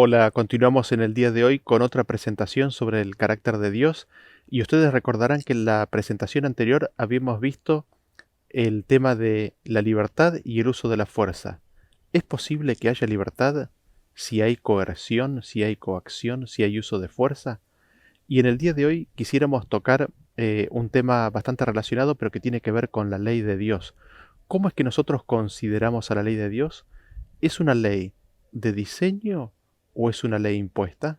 Hola, continuamos en el día de hoy con otra presentación sobre el carácter de Dios y ustedes recordarán que en la presentación anterior habíamos visto el tema de la libertad y el uso de la fuerza. ¿Es posible que haya libertad si hay coerción, si hay coacción, si hay uso de fuerza? Y en el día de hoy quisiéramos tocar un tema bastante relacionado pero que tiene que ver con la ley de Dios. ¿Cómo es que nosotros consideramos a la ley de Dios? ¿Es una ley de diseño o es una ley impuesta?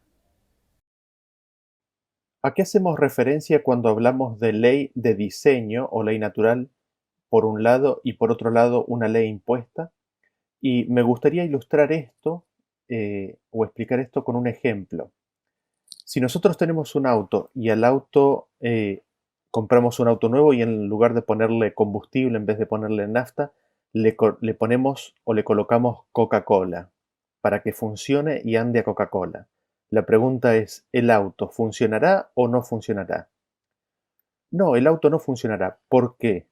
¿A qué hacemos referencia cuando hablamos de ley de diseño o ley natural por un lado y por otro lado una ley impuesta? Y me gustaría ilustrar esto o explicar esto con un ejemplo. Si nosotros tenemos un auto y al auto compramos un auto nuevo y en lugar de ponerle combustible, en vez de ponerle nafta, le ponemos o le colocamos Coca-Cola para que funcione y ande a Coca-Cola. La pregunta es, ¿el auto funcionará o no funcionará? No, el auto no funcionará. ¿Por qué?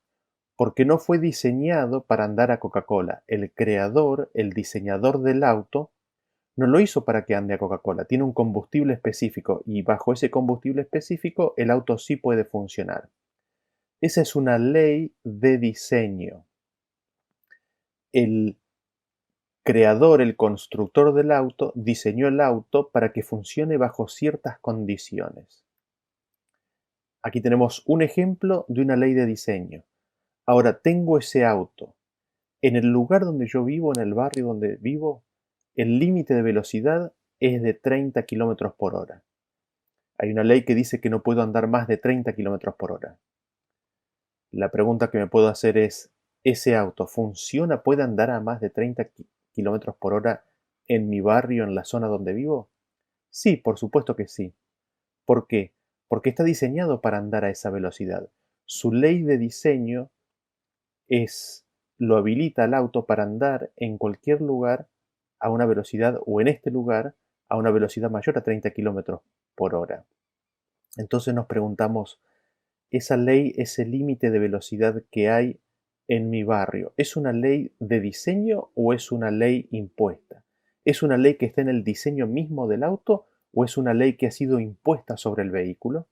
Porque no fue diseñado para andar a Coca-Cola. El creador, el diseñador del auto, no lo hizo para que ande a Coca-Cola. Tiene un combustible específico y bajo ese combustible específico el auto sí puede funcionar. Esa es una ley de diseño. El creador, el constructor del auto, diseñó el auto para que funcione bajo ciertas condiciones. Aquí tenemos un ejemplo de una ley de diseño. Ahora tengo ese auto. En el lugar donde yo vivo, en el barrio donde vivo, el límite de velocidad es de 30 kilómetros por hora. Hay una ley que dice que no puedo andar más de 30 kilómetros por hora. La pregunta que me puedo hacer es, ¿ese auto funciona? ¿Puede andar a más de 30 kilómetros por hora en mi barrio, en la zona donde vivo? Sí, por supuesto que sí. ¿Por qué? Porque está diseñado para andar a esa velocidad. Su ley de diseño es lo habilita al auto para andar en cualquier lugar a una velocidad o en este lugar a una velocidad mayor a 30 kilómetros por hora. Entonces nos preguntamos, ¿esa ley, ese límite de velocidad que hay en mi barrio, es una ley de diseño o es una ley impuesta? ¿Es una ley que está en el diseño mismo del auto o es una ley que ha sido impuesta sobre el vehículo?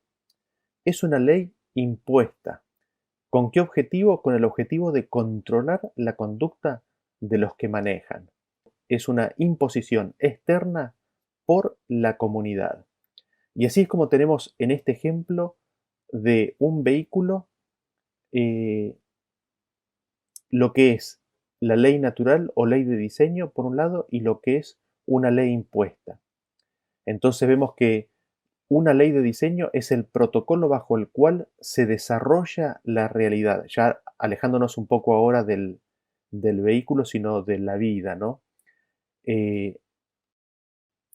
Es una ley impuesta. ¿Con qué objetivo? Con el objetivo de controlar la conducta de los que manejan. Es una imposición externa por la comunidad. Y así es como tenemos en este ejemplo de un vehículo eh, lo que es la ley natural o ley de diseño por un lado y lo que es una ley impuesta. Entonces vemos que una ley de diseño es el protocolo bajo el cual se desarrolla la realidad, ya alejándonos un poco ahora del vehículo, sino de la vida, ¿no? Eh,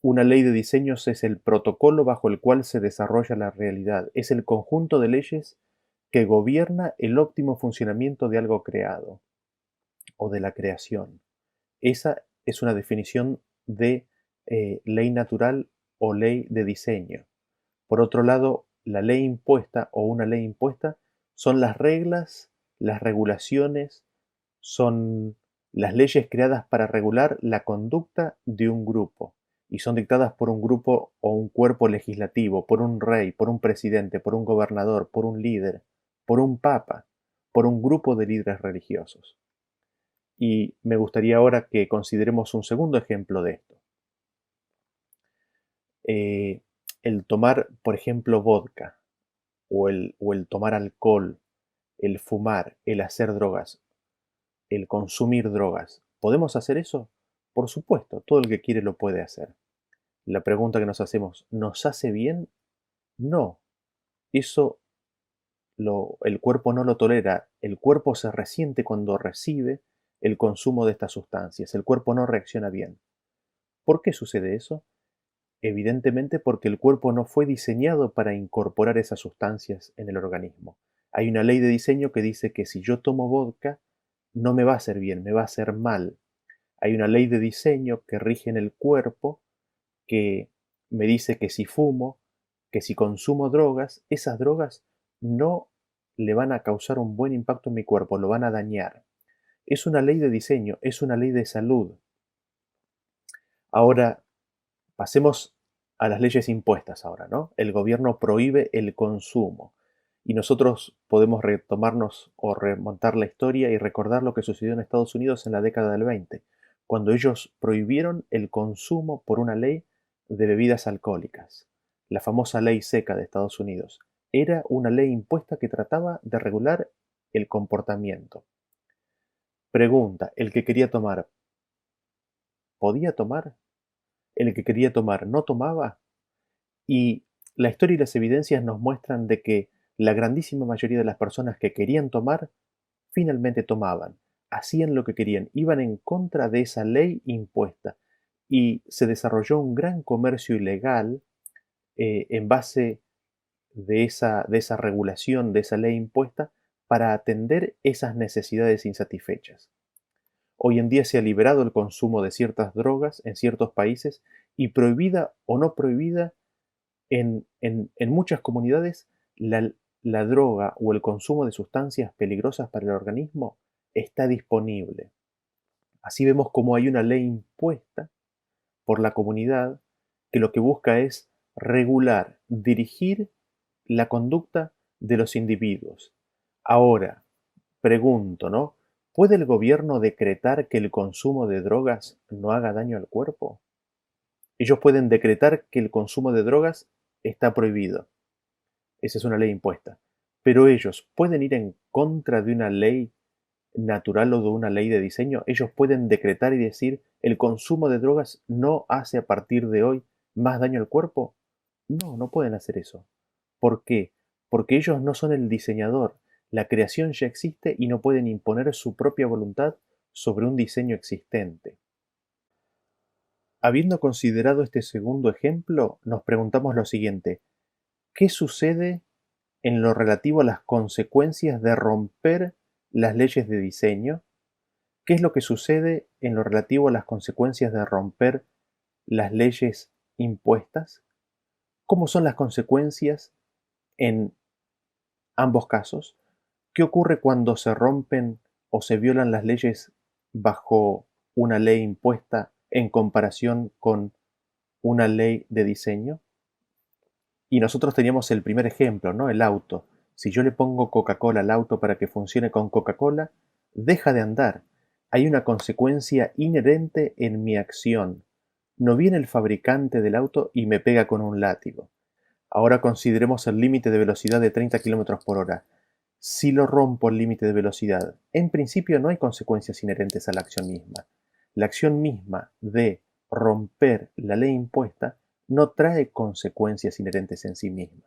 una ley de diseños es el protocolo bajo el cual se desarrolla la realidad, es el conjunto de leyes que gobierna el óptimo funcionamiento de algo creado o de la creación. Esa es una definición de ley natural o ley de diseño. Por otro lado, la ley impuesta o una ley impuesta son las reglas, las regulaciones, son las leyes creadas para regular la conducta de un grupo y son dictadas por un grupo o un cuerpo legislativo, por un rey, por un presidente, por un gobernador, por un líder, por un papa, por un grupo de líderes religiosos. Y me gustaría ahora que consideremos un segundo ejemplo de esto. Eh, el tomar, por ejemplo, vodka o el tomar alcohol, el fumar, el hacer drogas, el consumir drogas. ¿Podemos hacer eso? Por supuesto, todo el que quiere lo puede hacer. La pregunta que nos hacemos, ¿nos hace bien? No, eso el cuerpo no lo tolera, el cuerpo se resiente cuando recibe el consumo de estas sustancias, el cuerpo no reacciona bien. ¿Por qué sucede eso? Evidentemente porque el cuerpo no fue diseñado para incorporar esas sustancias en el organismo. Hay una ley de diseño que dice que si yo tomo vodka, no me va a hacer bien, me va a hacer mal. Hay una ley de diseño que rige en el cuerpo que me dice que si fumo, que si consumo drogas, esas drogas no le van a causar un buen impacto en mi cuerpo, lo van a dañar. Es una ley de diseño, es una ley de salud. Ahora, Pasemos a las leyes impuestas ahora, ¿no? El gobierno prohíbe el consumo y nosotros podemos retomarnos o remontar la historia y recordar lo que sucedió en Estados Unidos en la década del 20, cuando ellos prohibieron el consumo por una ley de bebidas alcohólicas. La famosa ley seca de Estados Unidos. Era una ley impuesta que trataba de regular el comportamiento. Pregunta, ¿el que quería tomar podía tomar? ¿El que quería tomar no tomaba? Y la historia y las evidencias nos muestran de que la grandísima mayoría de las personas que querían tomar, finalmente tomaban, hacían lo que querían, iban en contra de esa ley impuesta y se desarrolló un gran comercio ilegal en base de esa regulación, de esa ley impuesta, para atender esas necesidades insatisfechas. Hoy en día se ha liberado el consumo de ciertas drogas en ciertos países y prohibida o no prohibida en muchas comunidades la droga o el consumo de sustancias peligrosas para el organismo está disponible. Así vemos como hay una ley impuesta por la comunidad que lo que busca es regular, dirigir la conducta de los individuos. Ahora, pregunto, ¿no? ¿Puede el gobierno decretar que el consumo de drogas no haga daño al cuerpo? Ellos pueden decretar que el consumo de drogas está prohibido. Esa es una ley impuesta. Pero ellos pueden ir en contra de una ley natural o de una ley de diseño. Ellos pueden decretar y decir el consumo de drogas no hace a partir de hoy más daño al cuerpo. No, no pueden hacer eso. ¿Por qué? Porque ellos no son el diseñador. La creación ya existe y no pueden imponer su propia voluntad sobre un diseño existente. Habiendo considerado este segundo ejemplo, nos preguntamos lo siguiente: ¿qué sucede en lo relativo a las consecuencias de romper las leyes de diseño? ¿Qué es lo que sucede en lo relativo a las consecuencias de romper las leyes impuestas? ¿Cómo son las consecuencias en ambos casos? ¿Qué ocurre cuando se rompen o se violan las leyes bajo una ley impuesta en comparación con una ley de diseño? Y nosotros teníamos el primer ejemplo, ¿no? El auto. Si yo le pongo Coca-Cola al auto para que funcione con Coca-Cola, deja de andar. Hay una consecuencia inherente en mi acción. No viene el fabricante del auto y me pega con un látigo. Ahora consideremos el límite de velocidad de 30 kilómetros por hora. Si lo rompo el límite de velocidad, en principio no hay consecuencias inherentes a la acción misma. La acción misma de romper la ley impuesta no trae consecuencias inherentes en sí misma.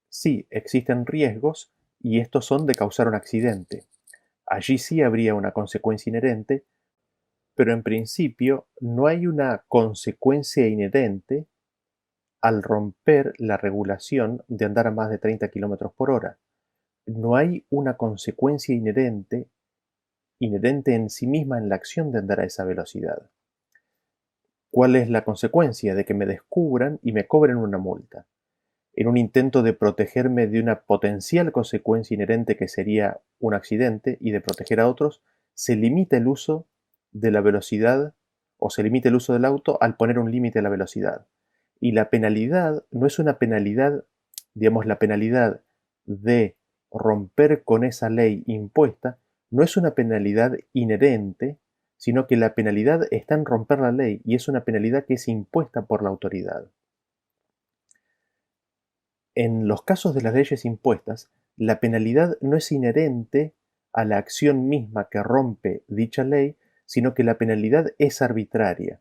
Sí, existen riesgos y estos son de causar un accidente. Allí sí habría una consecuencia inherente, pero en principio no hay una consecuencia inherente al romper la regulación de andar a más de 30 kilómetros por hora. No hay una consecuencia inherente en sí misma en la acción de andar a esa velocidad. ¿Cuál es la consecuencia? De que me descubran y me cobren una multa. En un intento de protegerme de una potencial consecuencia inherente que sería un accidente y de proteger a otros, se limita el uso de la velocidad o se limita el uso del auto al poner un límite a la velocidad. Y la penalidad no es una penalidad, digamos, la penalidad de romper con esa ley impuesta, no es una penalidad inherente, sino que la penalidad está en romper la ley y es una penalidad que es impuesta por la autoridad. En los casos de las leyes impuestas, la penalidad no es inherente a la acción misma que rompe dicha ley, sino que la penalidad es arbitraria.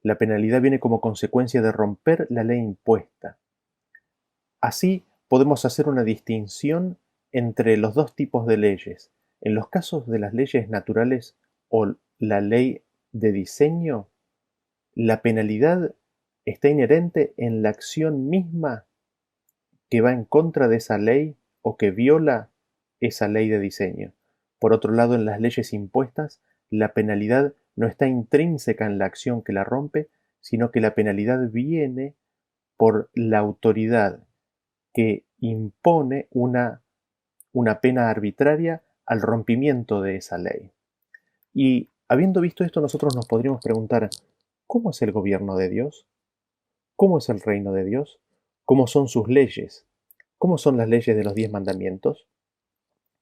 La penalidad viene como consecuencia de romper la ley impuesta. Así podemos hacer una distinción entre los dos tipos de leyes. En los casos de las leyes naturales o la ley de diseño, la penalidad está inherente en la acción misma que va en contra de esa ley o que viola esa ley de diseño. Por otro lado, en las leyes impuestas, la penalidad no está intrínseca en la acción que la rompe, sino que la penalidad viene por la autoridad que impone una pena arbitraria al rompimiento de esa ley. Y habiendo visto esto, nosotros nos podríamos preguntar, ¿cómo es el gobierno de Dios? ¿Cómo es el reino de Dios? ¿Cómo son sus leyes? ¿Cómo son las leyes de los 10 mandamientos?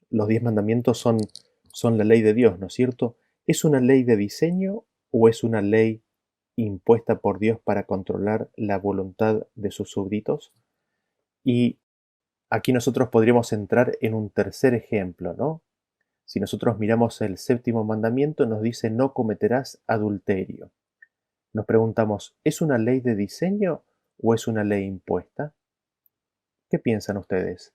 Los 10 mandamientos son la ley de Dios, ¿no es cierto? ¿Es una ley de diseño o es una ley impuesta por Dios para controlar la voluntad de sus súbditos? Y aquí nosotros podríamos entrar en un tercer ejemplo, ¿no? Si nosotros miramos el séptimo mandamiento, nos dice no cometerás adulterio. Nos preguntamos, ¿es una ley de diseño o es una ley impuesta? ¿Qué piensan ustedes?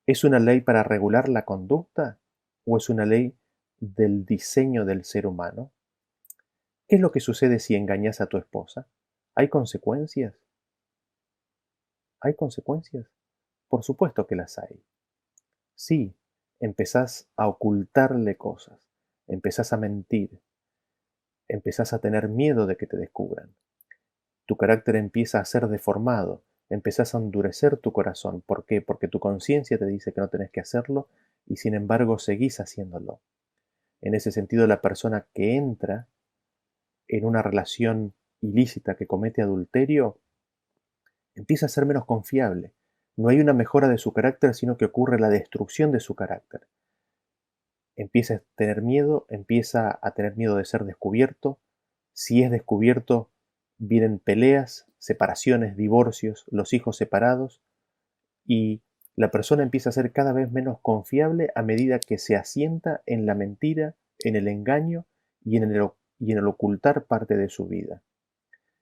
¿Es una ley para regular la conducta o es una ley del diseño del ser humano? ¿Qué es lo que sucede si engañas a tu esposa? ¿Hay consecuencias? ¿Hay consecuencias? Por supuesto que las hay. Sí, empezás a ocultarle cosas, empezás a mentir, empezás a tener miedo de que te descubran. Tu carácter empieza a ser deformado, empezás a endurecer tu corazón. ¿Por qué? Porque tu conciencia te dice que no tenés que hacerlo y sin embargo seguís haciéndolo. En ese sentido, la persona que entra en una relación ilícita, que comete adulterio, empieza a ser menos confiable. No hay una mejora de su carácter, sino que ocurre la destrucción de su carácter. Empieza a tener miedo, empieza a tener miedo de ser descubierto. Si es descubierto, vienen peleas, separaciones, divorcios, los hijos separados, y la persona empieza a ser cada vez menos confiable a medida que se asienta en la mentira, en el engaño y en el ocultar parte de su vida.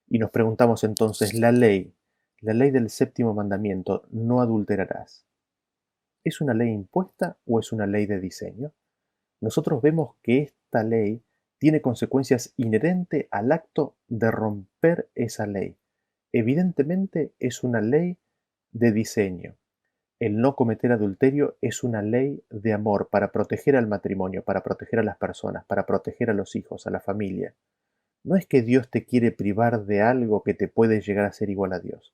Y nos preguntamos entonces, la ley del séptimo mandamiento, no adulterarás, ¿es una ley impuesta o es una ley de diseño? Nosotros vemos que esta ley tiene consecuencias inherentes al acto de romper esa ley. Evidentemente es una ley de diseño. El no cometer adulterio es una ley de amor para proteger al matrimonio, para proteger a las personas, para proteger a los hijos, a la familia. No es que Dios te quiere privar de algo que te puede llegar a ser igual a Dios.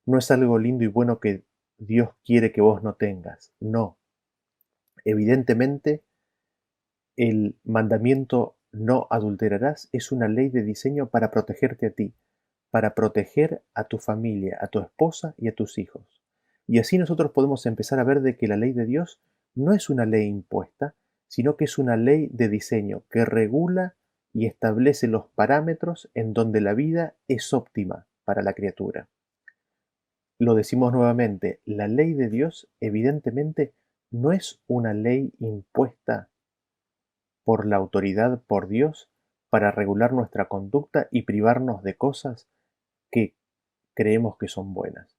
No es algo lindo y bueno que Dios quiere que vos no tengas. No. Evidentemente, el mandamiento no adulterarás es una ley de diseño para protegerte a ti, para proteger a tu familia, a tu esposa y a tus hijos. Y así nosotros podemos empezar a ver de que la ley de Dios no es una ley impuesta, sino que es una ley de diseño que regula y establece los parámetros en donde la vida es óptima para la criatura. Lo decimos nuevamente, la ley de Dios evidentemente no es una ley impuesta por la autoridad, por Dios, para regular nuestra conducta y privarnos de cosas que creemos que son buenas.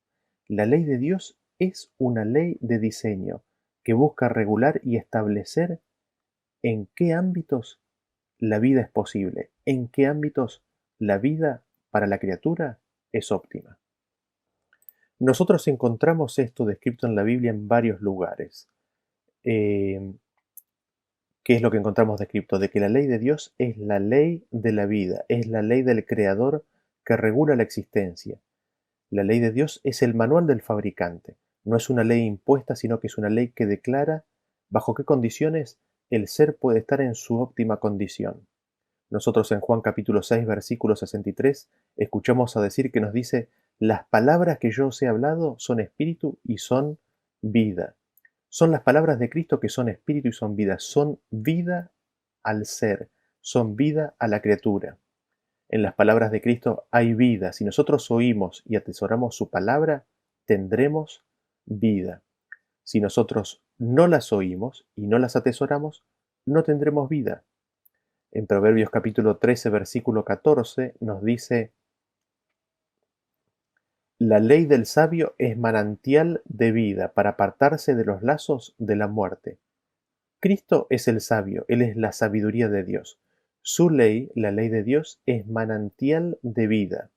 La ley de Dios es una ley de diseño que busca regular y establecer en qué ámbitos la vida es posible, en qué ámbitos la vida para la criatura es óptima. Nosotros encontramos esto descrito en la Biblia en varios lugares. ¿Qué es lo que encontramos descrito? De que la ley de Dios es la ley de la vida, es la ley del Creador que regula la existencia. La ley de Dios es el manual del fabricante. No es una ley impuesta, sino que es una ley que declara bajo qué condiciones el ser puede estar en su óptima condición. Nosotros en Juan capítulo 6, versículo 63, escuchamos a decir que nos dice, las palabras que yo os he hablado son espíritu y son vida. Son las palabras de Cristo que son espíritu y son vida al ser, son vida a la criatura. En las palabras de Cristo hay vida. Si nosotros oímos y atesoramos su palabra, tendremos vida. Si nosotros no las oímos y no las atesoramos, no tendremos vida. En Proverbios capítulo 13, versículo 14 nos dice, la ley del sabio es manantial de vida para apartarse de los lazos de la muerte. Cristo es el sabio, Él es la sabiduría de Dios. Su ley, la ley de Dios, es manantial de vida.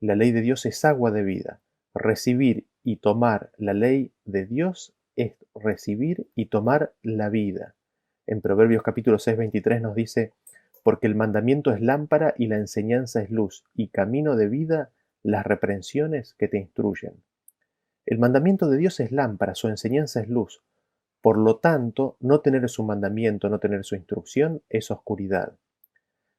La ley de Dios es agua de vida. Recibir y tomar la ley de Dios es recibir y tomar la vida. En Proverbios capítulo 6, 23 nos dice, porque el mandamiento es lámpara y la enseñanza es luz, y camino de vida las reprensiones que te instruyen. El mandamiento de Dios es lámpara, su enseñanza es luz. Por lo tanto, no tener su mandamiento, no tener su instrucción, es oscuridad.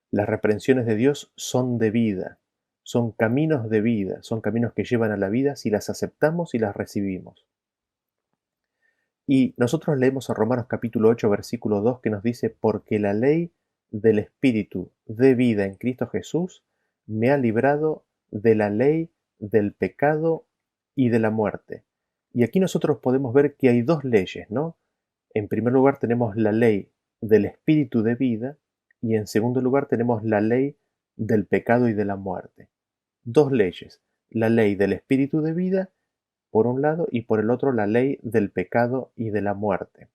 Las reprensiones de Dios son de vida, son caminos de vida, son caminos que llevan a la vida si las aceptamos y las recibimos. Y nosotros leemos a Romanos capítulo 8, versículo 2 que nos dice, porque la ley del Espíritu de vida en Cristo Jesús me ha librado de la ley del pecado y de la muerte. Y aquí nosotros podemos ver que hay dos leyes, ¿no? En primer lugar tenemos la ley del Espíritu de vida y en segundo lugar tenemos la ley del pecado y de la muerte. Dos leyes, la ley del Espíritu de vida por un lado y por el otro la ley del pecado y de la muerte.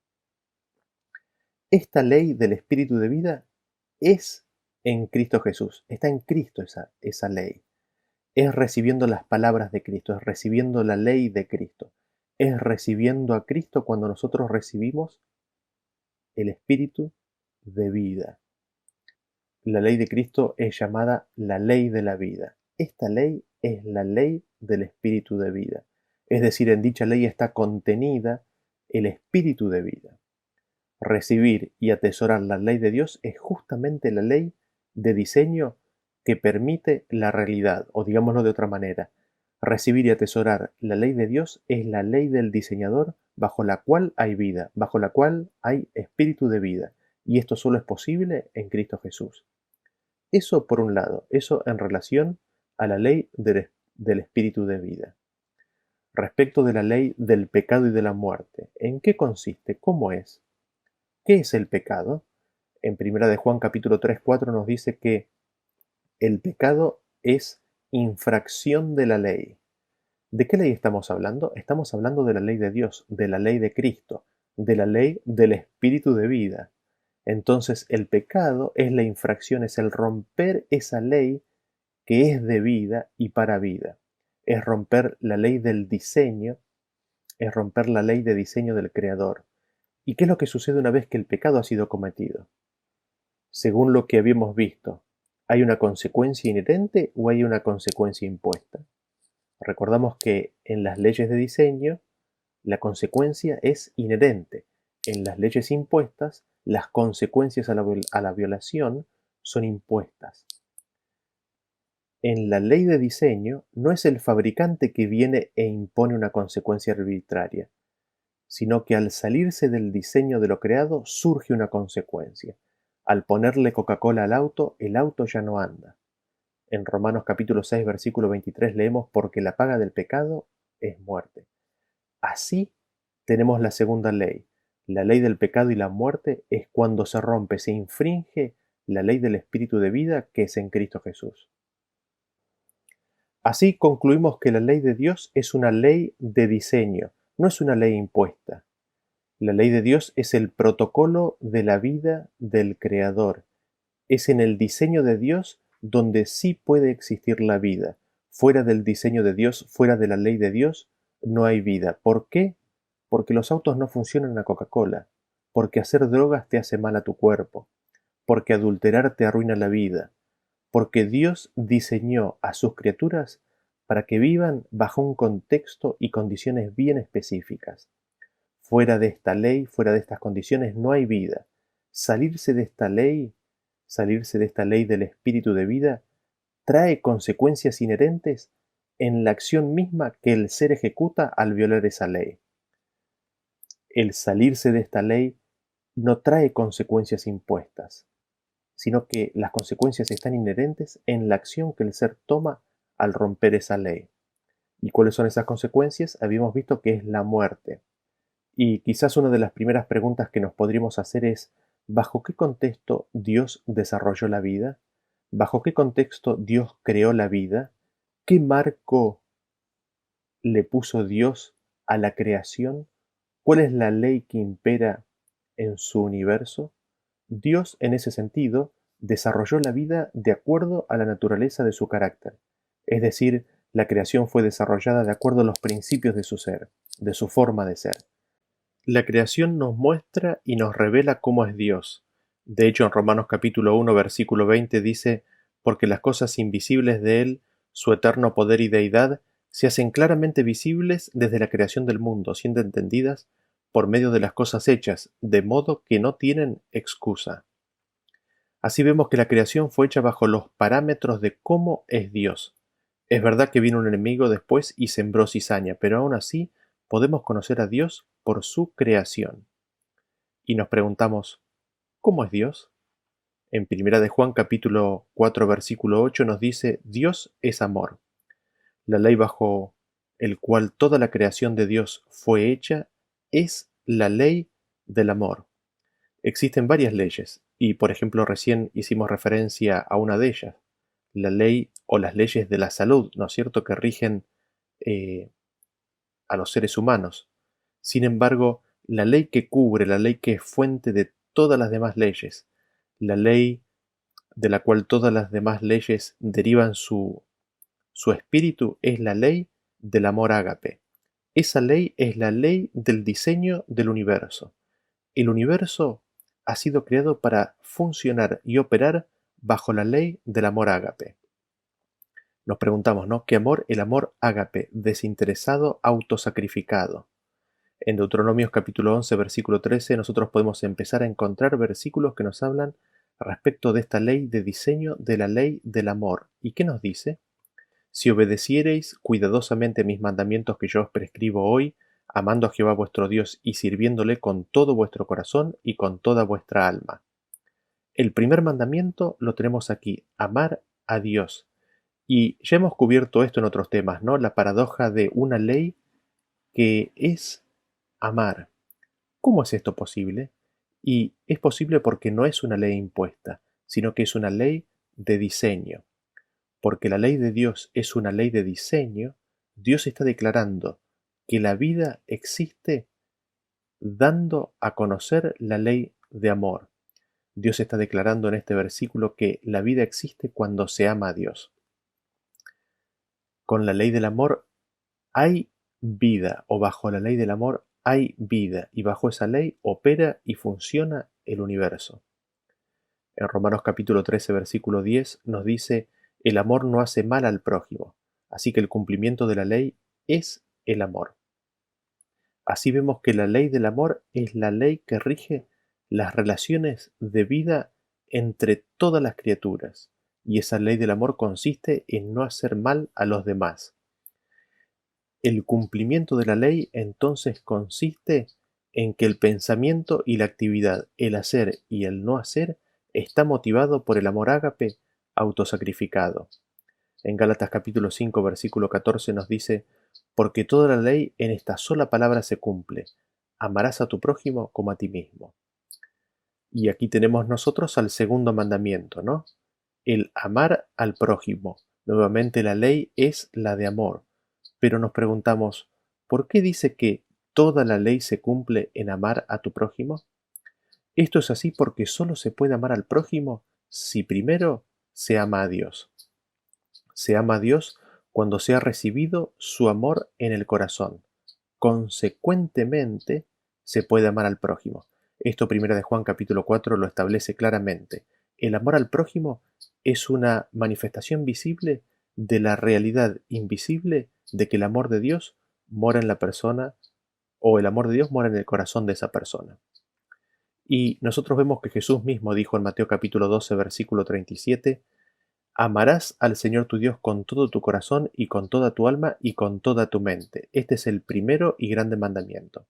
Esta ley del Espíritu de vida es en Cristo Jesús, está en Cristo esa ley. Es recibiendo las palabras de Cristo, es recibiendo la ley de Cristo, es recibiendo a Cristo cuando nosotros recibimos el Espíritu de vida. La ley de Cristo es llamada la ley de la vida. Esta ley es la ley del Espíritu de vida. Es decir, en dicha ley está contenida el Espíritu de vida. Recibir y atesorar la ley de Dios es justamente la ley de diseño que permite la realidad, o digámoslo de otra manera, recibir y atesorar la ley de Dios es la ley del diseñador bajo la cual hay vida, bajo la cual hay espíritu de vida, y esto solo es posible en Cristo Jesús. Eso por un lado, eso en relación a la ley del espíritu de vida. Respecto de la ley del pecado y de la muerte, ¿en qué consiste? ¿Cómo es? ¿Qué es el pecado? En 1 de Juan capítulo 3, 4 nos dice que el pecado es infracción de la ley. ¿De qué ley estamos hablando? Estamos hablando de la ley de Dios, de la ley de Cristo, de la ley del espíritu de vida. Entonces el pecado es la infracción, es el romper esa ley que es de vida y para vida. Es romper la ley del diseño, es romper la ley de diseño del Creador. ¿Y qué es lo que sucede una vez que el pecado ha sido cometido? Según lo que habíamos visto, ¿hay una consecuencia inherente o hay una consecuencia impuesta? Recordamos que en las leyes de diseño la consecuencia es inherente. En las leyes impuestas, las consecuencias a la violación son impuestas. En la ley de diseño no es el fabricante que viene e impone una consecuencia arbitraria, sino que al salirse del diseño de lo creado surge una consecuencia. Al ponerle Coca-Cola al auto, el auto ya no anda. En Romanos capítulo 6, versículo 23 leemos, porque la paga del pecado es muerte. Así tenemos la segunda ley. La ley del pecado y la muerte es cuando se rompe, se infringe la ley del espíritu de vida que es en Cristo Jesús. Así concluimos que la ley de Dios es una ley de diseño, no es una ley impuesta. La ley de Dios es el protocolo de la vida del Creador. Es en el diseño de Dios donde sí puede existir la vida. Fuera del diseño de Dios, fuera de la ley de Dios, no hay vida. ¿Por qué? Porque los autos no funcionan a Coca-Cola, porque hacer drogas te hace mal a tu cuerpo, porque adulterar te arruina la vida, porque Dios diseñó a sus criaturas para que vivan bajo un contexto y condiciones bien específicas. Fuera de esta ley, fuera de estas condiciones, no hay vida. Salirse de esta ley del espíritu de vida, trae consecuencias inherentes en la acción misma que el ser ejecuta al violar esa ley. El salirse de esta ley no trae consecuencias impuestas, sino que las consecuencias están inherentes en la acción que el ser toma al romper esa ley. ¿Y cuáles son esas consecuencias? Habíamos visto que es la muerte. Y quizás una de las primeras preguntas que nos podríamos hacer es, ¿bajo qué contexto Dios desarrolló la vida? ¿Bajo qué contexto Dios creó la vida? ¿Qué marco le puso Dios a la creación? ¿Cuál es la ley que impera en su universo? Dios, en ese sentido, desarrolló la vida de acuerdo a la naturaleza de su carácter. Es decir, la creación fue desarrollada de acuerdo a los principios de su ser, de su forma de ser. La creación nos muestra y nos revela cómo es Dios. De hecho, en Romanos capítulo 1, versículo 20 dice, porque las cosas invisibles de Él, su eterno poder y deidad, se hacen claramente visibles desde la creación del mundo, siendo entendidas por medio de las cosas hechas, de modo que no tienen excusa. Así vemos que la creación fue hecha bajo los parámetros de cómo es Dios. Es verdad que vino un enemigo después y sembró cizaña, pero aún así podemos conocer a Dios por su creación. Y nos preguntamos, ¿cómo es Dios? En Primera de Juan capítulo 4 versículo 8 nos dice, Dios es amor. La ley bajo el cual toda la creación de Dios fue hecha es la ley del amor. Existen varias leyes y, por ejemplo, recién hicimos referencia a una de ellas, la ley o las leyes de la salud, ¿no es cierto?, que rigen eh, a los seres humanos. Sin embargo, la ley que cubre, la ley que es fuente de todas las demás leyes, la ley de la cual todas las demás leyes derivan su espíritu, es la ley del amor ágape. Esa ley es la ley del diseño del universo. El universo ha sido creado para funcionar y operar bajo la ley del amor ágape. Nos preguntamos, ¿no? ¿Qué amor? El amor ágape, desinteresado, autosacrificado. En Deuteronomios capítulo 11, versículo 13, nosotros podemos empezar a encontrar versículos que nos hablan respecto de esta ley de diseño de la ley del amor. ¿Y qué nos dice? Si obedeciereis cuidadosamente mis mandamientos que yo os prescribo hoy, amando a Jehová vuestro Dios y sirviéndole con todo vuestro corazón y con toda vuestra alma. El primer mandamiento lo tenemos aquí, amar a Dios. Y ya hemos cubierto esto en otros temas, ¿no? La paradoja de una ley que es amar. ¿Cómo es esto posible? Y es posible porque no es una ley impuesta, sino que es una ley de diseño. Porque la ley de Dios es una ley de diseño, Dios está declarando que la vida existe dando a conocer la ley de amor. Dios está declarando en este versículo que la vida existe cuando se ama a Dios. Con la ley del amor hay vida, o bajo la ley del amor hay vida, y bajo esa ley opera y funciona el universo. En Romanos capítulo 13, versículo 10 nos dice, el amor no hace mal al prójimo, así que el cumplimiento de la ley es el amor. Así vemos que la ley del amor es la ley que rige las relaciones de vida entre todas las criaturas, y esa ley del amor consiste en no hacer mal a los demás. El cumplimiento de la ley entonces consiste en que el pensamiento y la actividad, el hacer y el no hacer, está motivado por el amor ágape autosacrificado. En Gálatas capítulo 5 versículo 14 nos dice, porque toda la ley en esta sola palabra se cumple, amarás a tu prójimo como a ti mismo. Y aquí tenemos nosotros al segundo mandamiento, ¿no? El amar al prójimo. Nuevamente la ley es la de amor. Pero nos preguntamos, ¿por qué dice que toda la ley se cumple en amar a tu prójimo? Esto es así porque solo se puede amar al prójimo si primero se ama a Dios. Se ama a Dios cuando se ha recibido su amor en el corazón. Consecuentemente, se puede amar al prójimo. Esto Primera de Juan capítulo 4 lo establece claramente. El amor al prójimo es una manifestación visible de la realidad invisible de que el amor de Dios mora en la persona o el amor de Dios mora en el corazón de esa persona. Y nosotros vemos que Jesús mismo dijo en Mateo capítulo 12 versículo 37, amarás al Señor tu Dios con todo tu corazón y con toda tu alma y con toda tu mente. Este es el primero y grande mandamiento.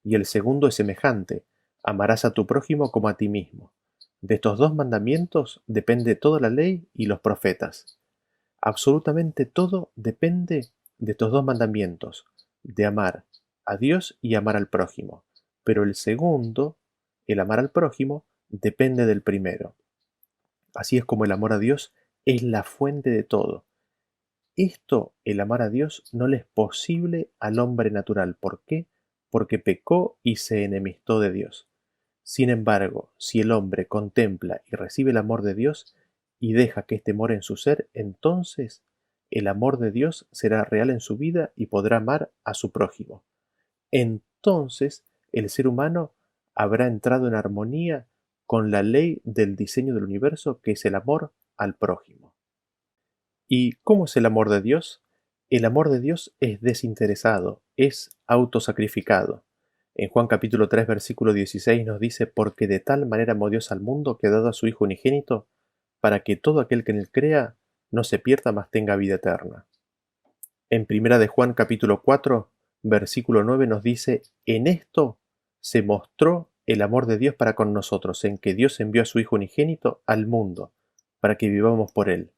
Y el segundo es semejante, amarás a tu prójimo como a ti mismo. De estos dos mandamientos depende toda la ley y los profetas. Absolutamente todo depende de estos dos mandamientos, de amar a Dios y amar al prójimo. Pero el segundo, el amar al prójimo, depende del primero. Así es como el amor a Dios es la fuente de todo. Esto, el amar a Dios, no le es posible al hombre natural. ¿Por qué? Porque pecó y se enemistó de Dios. Sin embargo, si el hombre contempla y recibe el amor de Dios y deja que éste more en su ser, entonces el amor de Dios será real en su vida y podrá amar a su prójimo. Entonces el ser humano habrá entrado en armonía con la ley del diseño del universo, que es el amor al prójimo. ¿Y cómo es el amor de Dios? El amor de Dios es desinteresado, es autosacrificado. En Juan capítulo 3 versículo 16 nos dice, porque de tal manera amó Dios al mundo que ha dado a su Hijo unigénito, para que todo aquel que en él crea no se pierda, mas tenga vida eterna. En Primera de Juan capítulo 4, versículo 9 nos dice: en esto se mostró el amor de Dios para con nosotros, en que Dios envió a su Hijo unigénito al mundo, para que vivamos por él.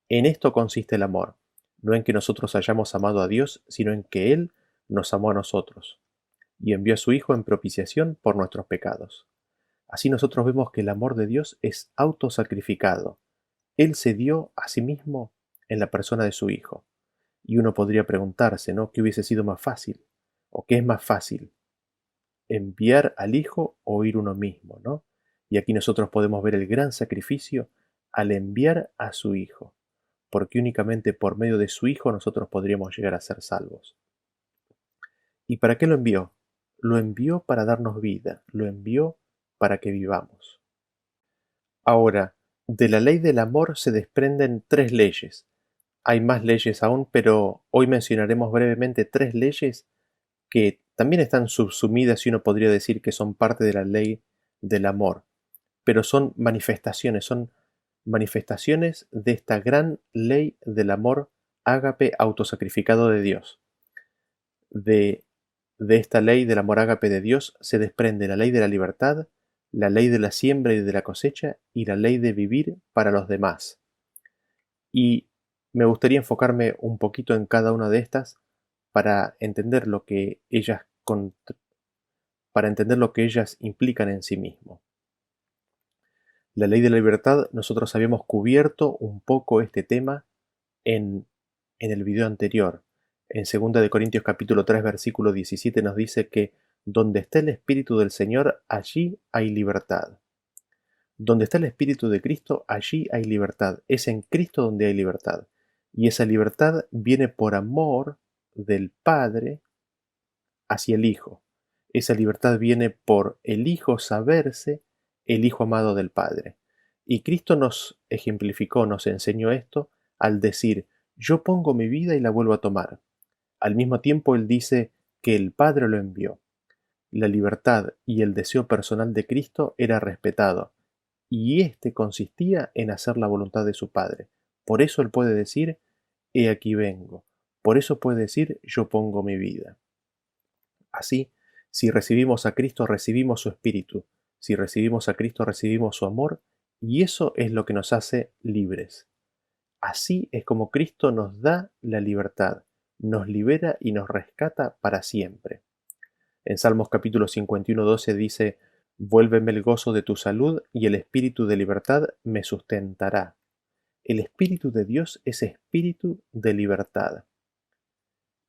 En esto consiste el amor, no en que nosotros hayamos amado a Dios, sino en que Él nos amó a nosotros, y envió a su Hijo en propiciación por nuestros pecados. Así nosotros vemos que el amor de Dios es autosacrificado. Él se dio a sí mismo en la persona de su Hijo. Y uno podría preguntarse, ¿no? ¿Qué hubiese sido más fácil? ¿O qué es más fácil? ¿Enviar al Hijo o ir uno mismo, ¿no? Y aquí nosotros podemos ver el gran sacrificio al enviar a su Hijo, porque únicamente por medio de su Hijo nosotros podríamos llegar a ser salvos. ¿Y para qué lo envió? Lo envió para darnos vida, lo envió para que vivamos. Ahora, de la ley del amor se desprenden tres leyes. Hay más leyes aún, pero hoy mencionaremos brevemente tres leyes que también están subsumidas y uno podría decir que son parte de la ley del amor, pero son manifestaciones de esta gran ley del amor ágape autosacrificado de Dios. De, de esta ley del amor ágape de Dios se desprende la ley de la libertad, la ley de la siembra y de la cosecha y la ley de vivir para los demás. Y me gustaría enfocarme un poquito en cada una de estas para entender lo que ellas implican en sí mismo. La ley de la libertad, nosotros habíamos cubierto un poco este tema en, en el video anterior. En 2 de Corintios capítulo 3 versículo 17 nos dice que donde está el Espíritu del Señor, allí hay libertad. Donde está el Espíritu de Cristo, allí hay libertad. Es en Cristo donde hay libertad. Y esa libertad viene por amor del Padre hacia el Hijo. Esa libertad viene por el Hijo saberse el Hijo amado del Padre. Y Cristo nos ejemplificó, nos enseñó esto al decir: yo pongo mi vida y la vuelvo a tomar. Al mismo tiempo Él dice que el Padre lo envió. La libertad y el deseo personal de Cristo era respetado, y éste consistía en hacer la voluntad de su Padre. Por eso Él puede decir: he aquí vengo. Por eso puede decir: yo pongo mi vida. Así, si recibimos a Cristo, recibimos su Espíritu. Si recibimos a Cristo, recibimos su amor, y eso es lo que nos hace libres. Así es como Cristo nos da la libertad, nos libera y nos rescata para siempre. En Salmos capítulo 51:12 dice: vuélveme el gozo de tu salud y el espíritu de libertad me sustentará. El Espíritu de Dios es espíritu de libertad.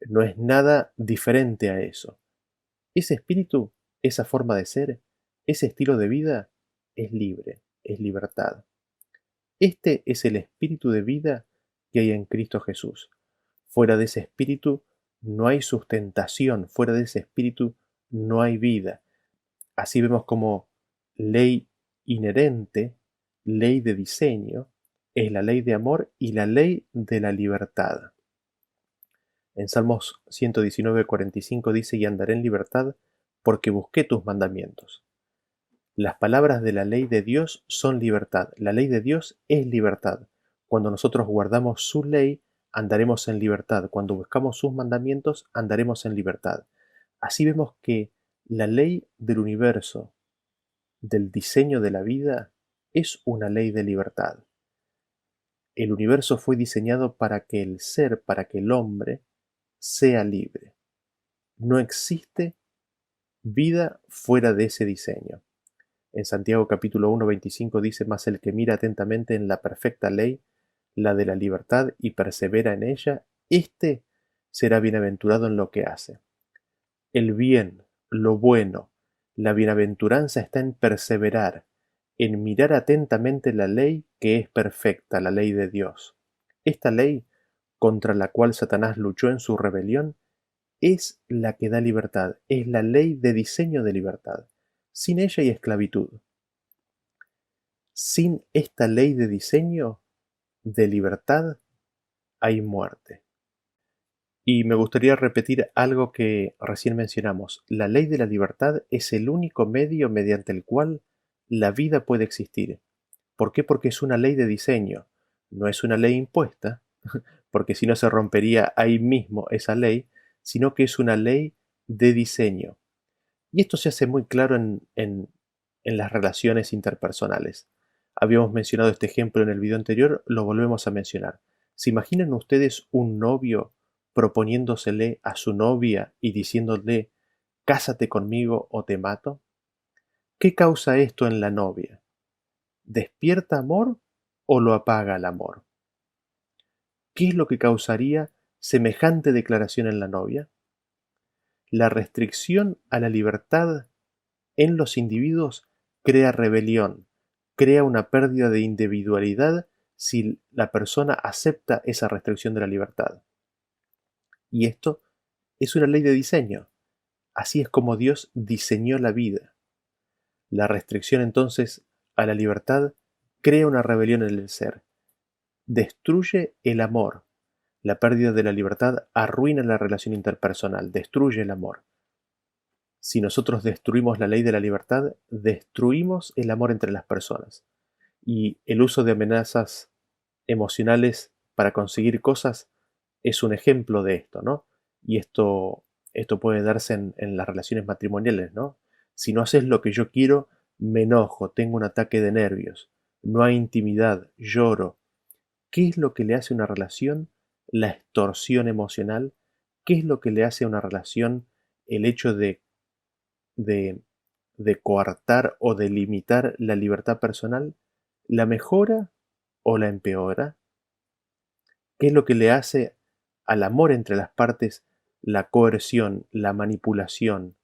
No es nada diferente a eso. Ese espíritu, esa forma de ser, ese estilo de vida es libre, es libertad. Este es el espíritu de vida que hay en Cristo Jesús. Fuera de ese espíritu no hay sustentación, fuera de ese espíritu no hay vida. Así vemos como ley inherente, ley de diseño, es la ley de amor y la ley de la libertad. En Salmos 119:45 dice: y andaré en libertad porque busqué tus mandamientos. Las palabras de la ley de Dios son libertad. La ley de Dios es libertad. Cuando nosotros guardamos su ley, andaremos en libertad. Cuando buscamos sus mandamientos, andaremos en libertad. Así vemos que la ley del universo, del diseño de la vida, es una ley de libertad. El universo fue diseñado para que el ser, para que el hombre, sea libre. No existe vida fuera de ese diseño. En Santiago capítulo 1:25 dice: mas el que mira atentamente en la perfecta ley, la de la libertad, y persevera en ella, éste será bienaventurado en lo que hace. El bien, lo bueno, la bienaventuranza está en perseverar, en mirar atentamente la ley que es perfecta, la ley de Dios. Esta ley, contra la cual Satanás luchó en su rebelión, es la que da libertad, es la ley de diseño de libertad. Sin ella hay esclavitud. Sin esta ley de diseño de libertad hay muerte. Y me gustaría repetir algo que recién mencionamos. La ley de la libertad es el único medio mediante el cual la vida puede existir. ¿Por qué? Porque es una ley de diseño. No es una ley impuesta, porque si no se rompería ahí mismo esa ley, sino que es una ley de diseño. Y esto se hace muy claro en las relaciones interpersonales. Habíamos mencionado este ejemplo en el video anterior, lo volvemos a mencionar. ¿Se imaginan ustedes un novio proponiéndosele a su novia y diciéndole, cásate conmigo o te mato? ¿Qué causa esto en la novia? ¿Despierta amor o lo apaga el amor? ¿Qué es lo que causaría semejante declaración en la novia? La restricción a la libertad en los individuos crea rebelión, crea una pérdida de individualidad si la persona acepta esa restricción de la libertad. Y esto es una ley de diseño. Así es como Dios diseñó la vida. La restricción entonces a la libertad crea una rebelión en el ser, destruye el amor. La pérdida de la libertad arruina la relación interpersonal, destruye el amor. Si nosotros destruimos la ley de la libertad, destruimos el amor entre las personas. Y el uso de amenazas emocionales para conseguir cosas es un ejemplo de esto, ¿no? Y esto puede darse en las relaciones matrimoniales, ¿no? Si no haces lo que yo quiero, me enojo, tengo un ataque de nervios, no hay intimidad, lloro. ¿Qué es lo que le hace a una relación la extorsión emocional? ¿Qué es lo que le hace a una relación el hecho de, de coartar o de limitar la libertad personal? ¿La mejora o la empeora? ¿Qué es lo que le hace al amor entre las partes la coerción, la manipulación,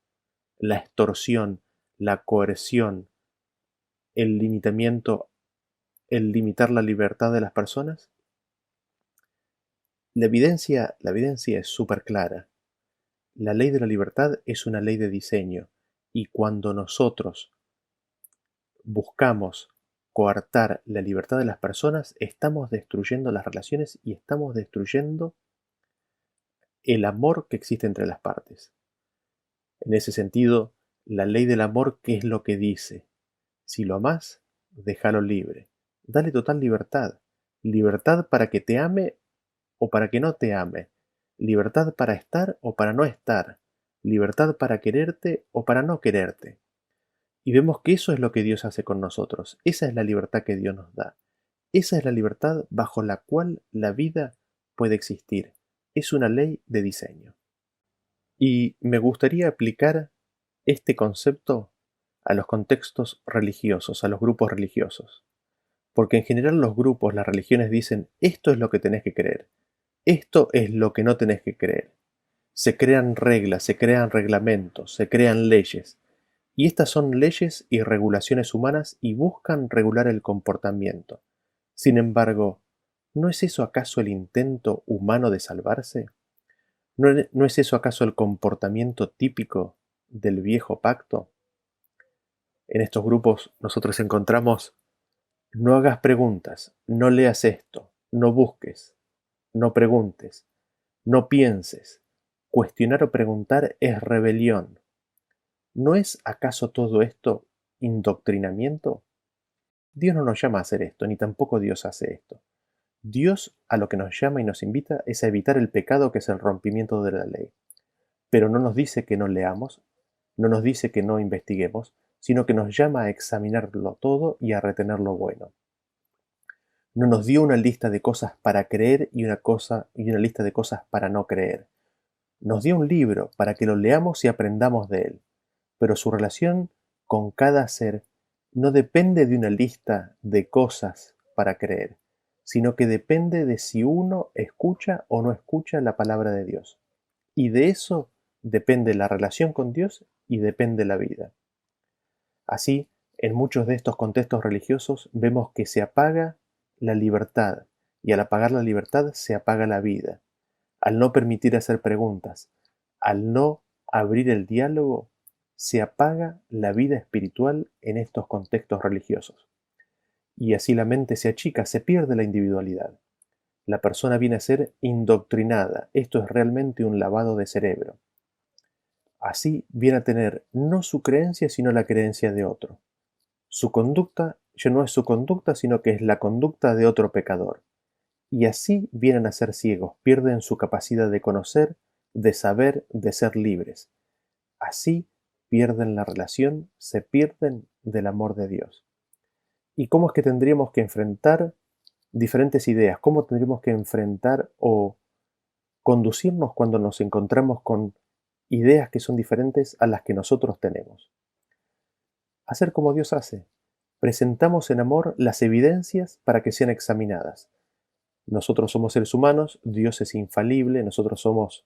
la extorsión, la coerción, el limitamiento, el limitar la libertad de las personas? La evidencia es súper clara. La ley de la libertad es una ley de diseño y cuando nosotros buscamos coartar la libertad de las personas, estamos destruyendo las relaciones y estamos destruyendo el amor que existe entre las partes. En ese sentido, la ley del amor, ¿qué es lo que dice? Si lo amás, déjalo libre. Dale total libertad. Libertad para que te ame o para que no te ame. Libertad para estar o para no estar. Libertad para quererte o para no quererte. Y vemos que eso es lo que Dios hace con nosotros. Esa es la libertad que Dios nos da. Esa es la libertad bajo la cual la vida puede existir. Es una ley de diseño. Y me gustaría aplicar este concepto a los contextos religiosos, a los grupos religiosos. Porque en general los grupos, las religiones dicen, esto es lo que tenés que creer, esto es lo que no tenés que creer. Se crean reglas, se crean reglamentos, se crean leyes. Y estas son leyes y regulaciones humanas y buscan regular el comportamiento. Sin embargo, ¿no es eso acaso el intento humano de salvarse? ¿No es eso acaso el comportamiento típico del viejo pacto? En estos grupos nosotros encontramos, no hagas preguntas, no leas esto, no busques, no preguntes, no pienses. Cuestionar o preguntar es rebelión. ¿No es acaso todo esto indoctrinamiento? Dios no nos llama a hacer esto, ni tampoco Dios hace esto. Dios a lo que nos llama y nos invita es a evitar el pecado que es el rompimiento de la ley. Pero no nos dice que no leamos, no nos dice que no investiguemos, sino que nos llama a examinarlo todo y a retener lo bueno. No nos dio una lista de cosas para creer y una lista de cosas para no creer. Nos dio un libro para que lo leamos y aprendamos de él, pero su relación con cada ser no depende de una lista de cosas para creer, sino que depende de si uno escucha o no escucha la palabra de Dios. Y de eso depende la relación con Dios y depende la vida. Así, en muchos de estos contextos religiosos vemos que se apaga la libertad y al apagar la libertad se apaga la vida. Al no permitir hacer preguntas, al no abrir el diálogo, se apaga la vida espiritual en estos contextos religiosos. Y así la mente se achica, se pierde la individualidad. La persona viene a ser indoctrinada. Esto es realmente un lavado de cerebro. Así viene a tener no su creencia, sino la creencia de otro. Su conducta ya no es su conducta, sino que es la conducta de otro pecador. y así vienen a ser ciegos, pierden su capacidad de conocer, de saber, de ser libres. Así pierden la relación, se pierden del amor de Dios. ¿Y cómo es que tendríamos que enfrentar diferentes ideas? ¿Cómo tendríamos que enfrentar o conducirnos cuando nos encontramos con ideas que son diferentes a las que nosotros tenemos? Hacer como Dios hace. Presentamos en amor las evidencias para que sean examinadas. Nosotros somos seres humanos, Dios es infalible, nosotros somos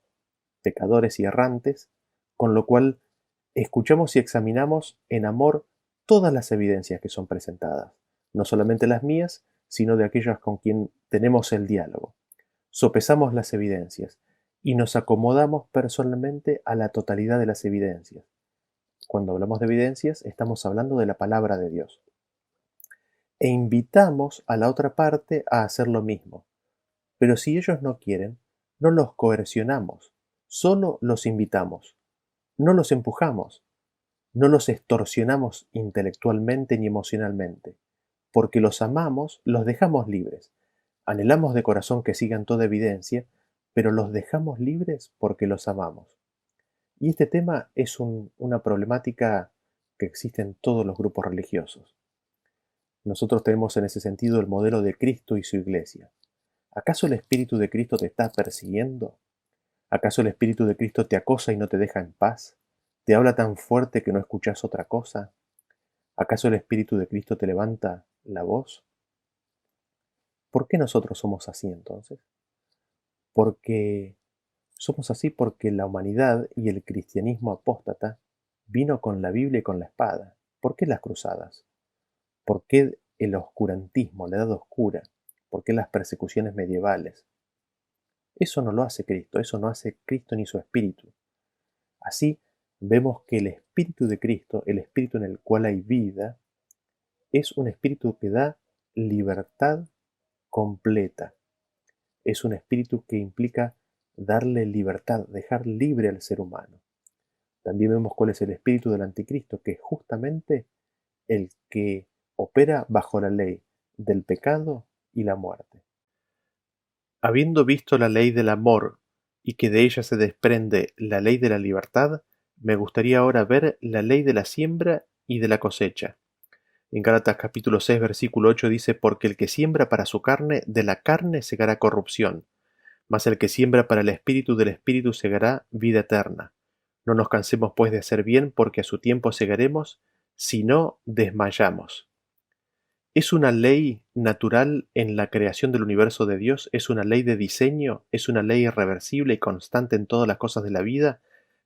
pecadores y errantes, con lo cual escuchamos y examinamos en amor todas las evidencias que son presentadas, no solamente las mías, sino de aquellas con quien tenemos el diálogo. Sopesamos las evidencias y nos acomodamos personalmente a la totalidad de las evidencias. Cuando hablamos de evidencias, estamos hablando de la palabra de Dios. E invitamos a la otra parte a hacer lo mismo. Pero si ellos no quieren, no los coercionamos, solo los invitamos. No los empujamos, no los extorsionamos intelectualmente ni emocionalmente. Porque los amamos, los dejamos libres. Anhelamos de corazón que sigan toda evidencia, pero los dejamos libres porque los amamos. Y este tema es una problemática que existe en todos los grupos religiosos. Nosotros tenemos en ese sentido el modelo de Cristo y su iglesia. ¿Acaso el Espíritu de Cristo te está persiguiendo? ¿Acaso el Espíritu de Cristo te acosa y no te deja en paz? ¿Te habla tan fuerte que no escuchas otra cosa? ¿Acaso el Espíritu de Cristo te levanta la voz? ¿Por qué nosotros somos así entonces? Porque somos así porque la humanidad y el cristianismo apóstata vino con la Biblia y con la espada. ¿Por qué las cruzadas? ¿Por qué el oscurantismo, la edad oscura? ¿Por qué las persecuciones medievales? Eso no lo hace Cristo, eso no hace Cristo ni su Espíritu. Así vemos que el Espíritu de Cristo, el Espíritu en el cual hay vida, es un Espíritu que da libertad completa. Es un Espíritu que implica darle libertad, dejar libre al ser humano. También vemos cuál es el espíritu del anticristo, que es justamente el que opera bajo la ley del pecado y la muerte. Habiendo visto la ley del amor y que de ella se desprende la ley de la libertad, me gustaría ahora ver la ley de la siembra y de la cosecha. En Gálatas capítulo 6 versículo 8 dice, porque el que siembra para su carne, de la carne segará corrupción, mas el que siembra para el espíritu, del espíritu segará vida eterna. No nos cansemos pues de hacer bien, porque a su tiempo segaremos, si no desmayamos. ¿Es una ley natural en la creación del universo de Dios? ¿Es una ley de diseño? ¿Es una ley irreversible y constante en todas las cosas de la vida?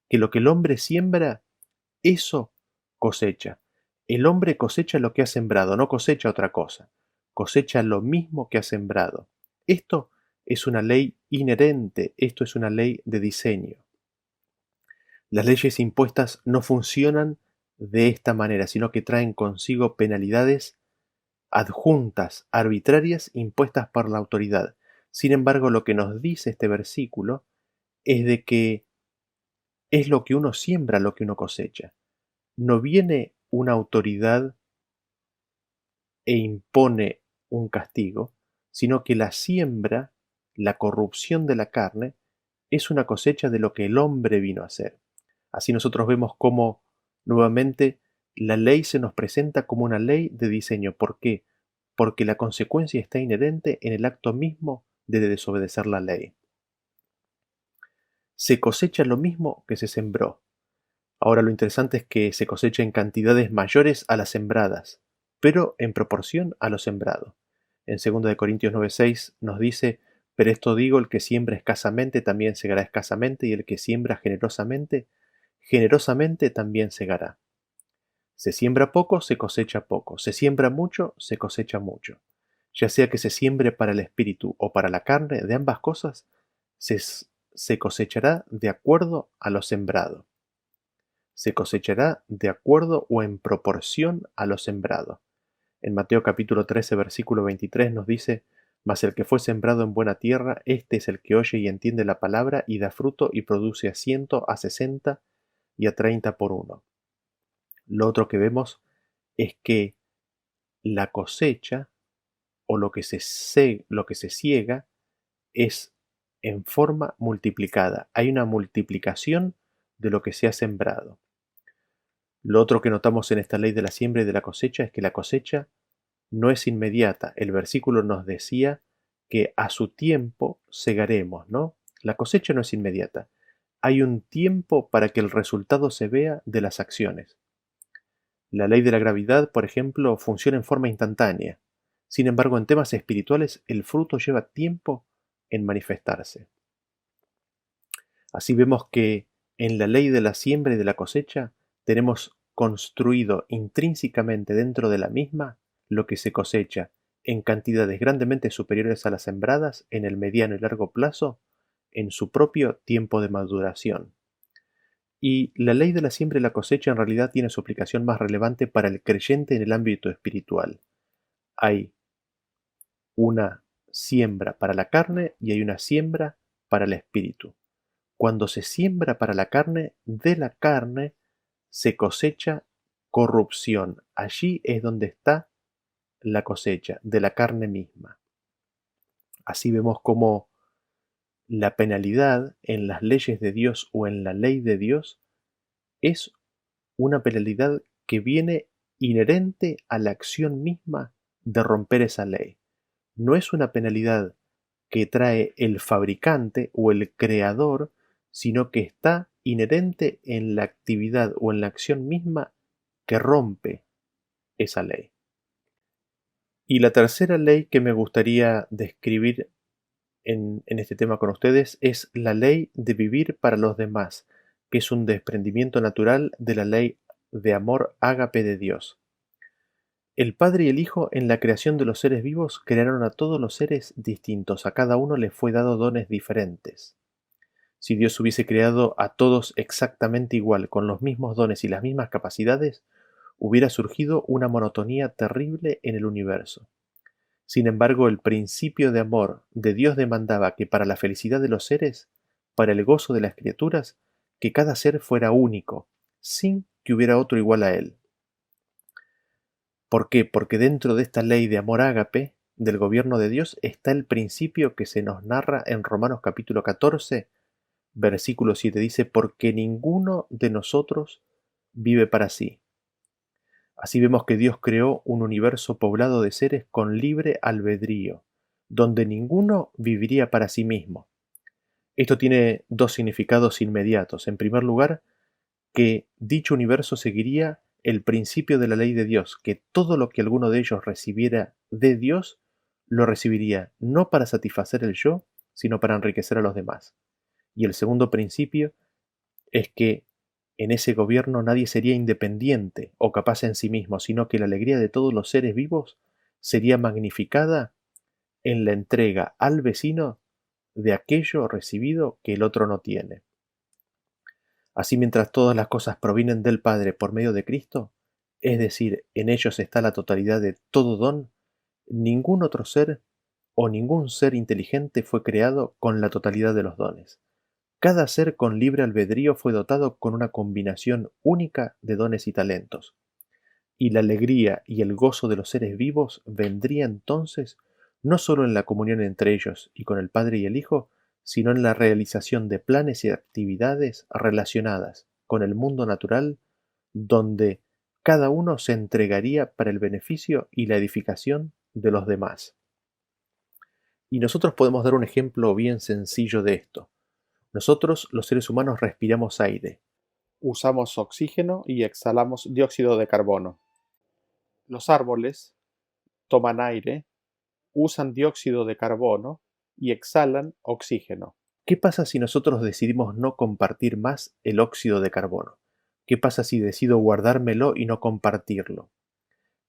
Que lo que el hombre siembra, eso cosecha. El hombre cosecha lo que ha sembrado, no cosecha otra cosa. Cosecha lo mismo que ha sembrado. Esto es una ley inherente, esto es una ley de diseño. Las leyes impuestas no funcionan de esta manera, sino que traen consigo penalidades adjuntas, arbitrarias, impuestas por la autoridad. Sin embargo, lo que nos dice este versículo es de que es lo que uno siembra lo que uno cosecha. No viene una autoridad e impone un castigo, sino que la siembra, la corrupción de la carne, es una cosecha de lo que el hombre vino a hacer. Así nosotros vemos cómo nuevamente la ley se nos presenta como una ley de diseño. ¿Por qué? Porque la consecuencia está inherente en el acto mismo de desobedecer la ley. Se cosecha lo mismo que se sembró. Ahora lo interesante es que se cosecha en cantidades mayores a las sembradas, pero en proporción a lo sembrado. En 2 Corintios 9:6 nos dice, pero esto digo, el que siembra escasamente también segará escasamente, y el que siembra generosamente, generosamente también segará. Se siembra poco, se cosecha poco. Se siembra mucho, se cosecha mucho. Ya sea que se siembre para el espíritu o para la carne, de ambas cosas, se cosechará de acuerdo a lo sembrado. Se cosechará de acuerdo o en proporción a lo sembrado. En Mateo capítulo 13, versículo 23 nos dice, mas el que fue sembrado en buena tierra, este es el que oye y entiende la palabra y da fruto y produce a 100, a 60 y a 30 por uno. Lo otro que vemos es que la cosecha o lo que se ciega es en forma multiplicada. Hay una multiplicación de lo que se ha sembrado. Lo otro que notamos en esta ley de la siembra y de la cosecha es que la cosecha no es inmediata. El versículo nos decía que a su tiempo segaremos, ¿no? La cosecha no es inmediata. Hay un tiempo para que el resultado se vea de las acciones. La ley de la gravedad, por ejemplo, funciona en forma instantánea. Sin embargo, en temas espirituales, el fruto lleva tiempo en manifestarse. Así vemos que en la ley de la siembra y de la cosecha tenemos construido intrínsecamente dentro de la misma lo que se cosecha en cantidades grandemente superiores a las sembradas en el mediano y largo plazo en su propio tiempo de maduración. Y la ley de la siembra y la cosecha en realidad tiene su aplicación más relevante para el creyente en el ámbito espiritual. Hay una siembra para la carne y hay una siembra para el espíritu. Cuando se siembra para la carne, de la carne se cosecha corrupción. Allí es donde está la cosecha, de la carne misma. Así vemos cómo la penalidad en las leyes de Dios o en la ley de Dios es una penalidad que viene inherente a la acción misma de romper esa ley. No es una penalidad que trae el fabricante o el creador, sino que está inherente en la actividad o en la acción misma que rompe esa ley. Y la tercera ley que me gustaría describir en este tema con ustedes es la ley de vivir para los demás, que es un desprendimiento natural de la ley de amor ágape de Dios. El Padre y el Hijo en la creación de los seres vivos crearon a todos los seres distintos, a cada uno le fue dado dones diferentes. Si Dios hubiese creado a todos exactamente igual, con los mismos dones y las mismas capacidades, hubiera surgido una monotonía terrible en el universo. Sin embargo, el principio de amor de Dios demandaba que para la felicidad de los seres, para el gozo de las criaturas, que cada ser fuera único, sin que hubiera otro igual a él. ¿Por qué? Porque dentro de esta ley de amor ágape, del gobierno de Dios, está el principio que se nos narra en Romanos capítulo 14, versículo 7. Dice, porque ninguno de nosotros vive para sí. Así vemos que Dios creó un universo poblado de seres con libre albedrío, donde ninguno viviría para sí mismo. Esto tiene dos significados inmediatos. En primer lugar, que dicho universo seguiría el principio de la ley de Dios, que todo lo que alguno de ellos recibiera de Dios, lo recibiría no para satisfacer el yo, sino para enriquecer a los demás. Y el segundo principio es que en ese gobierno nadie sería independiente o capaz en sí mismo, sino que la alegría de todos los seres vivos sería magnificada en la entrega al vecino de aquello recibido que el otro no tiene. Así, mientras todas las cosas provienen del Padre por medio de Cristo, es decir, en ellos está la totalidad de todo don, ningún otro ser o ningún ser inteligente fue creado con la totalidad de los dones. Cada ser con libre albedrío fue dotado con una combinación única de dones y talentos. Y la alegría y el gozo de los seres vivos vendría entonces no solo en la comunión entre ellos y con el Padre y el Hijo, sino en la realización de planes y actividades relacionadas con el mundo natural, donde cada uno se entregaría para el beneficio y la edificación de los demás. Y nosotros podemos dar un ejemplo bien sencillo de esto. Nosotros, los seres humanos, respiramos aire. Usamos oxígeno y exhalamos dióxido de carbono. Los árboles toman aire, usan dióxido de carbono y exhalan oxígeno. ¿Qué pasa si nosotros decidimos no compartir más el óxido de carbono? ¿Qué pasa si decido guardármelo y no compartirlo?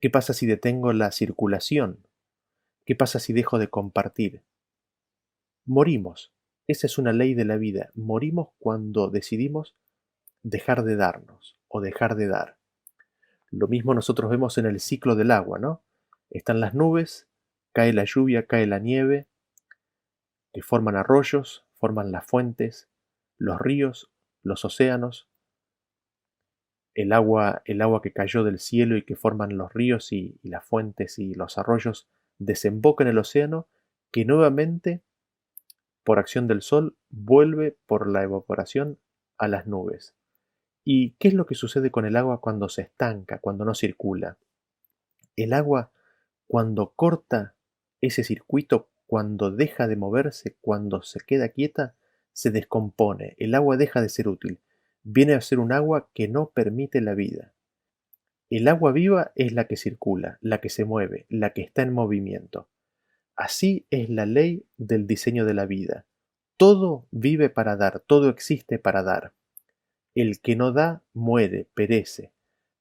¿Qué pasa si detengo la circulación? ¿Qué pasa si dejo de compartir? Morimos. Esa es una ley de la vida. Morimos cuando decidimos dejar de darnos o dejar de dar. Lo mismo nosotros vemos en el ciclo del agua, ¿no? Están las nubes, cae la lluvia, cae la nieve, que forman arroyos, forman las fuentes, los ríos, los océanos, el agua que cayó del cielo y que forman los ríos y las fuentes y los arroyos desemboca en el océano, que nuevamente, por acción del sol, vuelve por la evaporación a las nubes. ¿Y qué es lo que sucede con el agua cuando se estanca, cuando no circula? El agua, cuando corta ese circuito, cuando deja de moverse, cuando se queda quieta, se descompone. El agua deja de ser útil. Viene a ser un agua que no permite la vida. El agua viva es la que circula, la que se mueve, la que está en movimiento. Así es la ley del diseño de la vida. Todo vive para dar, todo existe para dar. El que no da, muere, perece.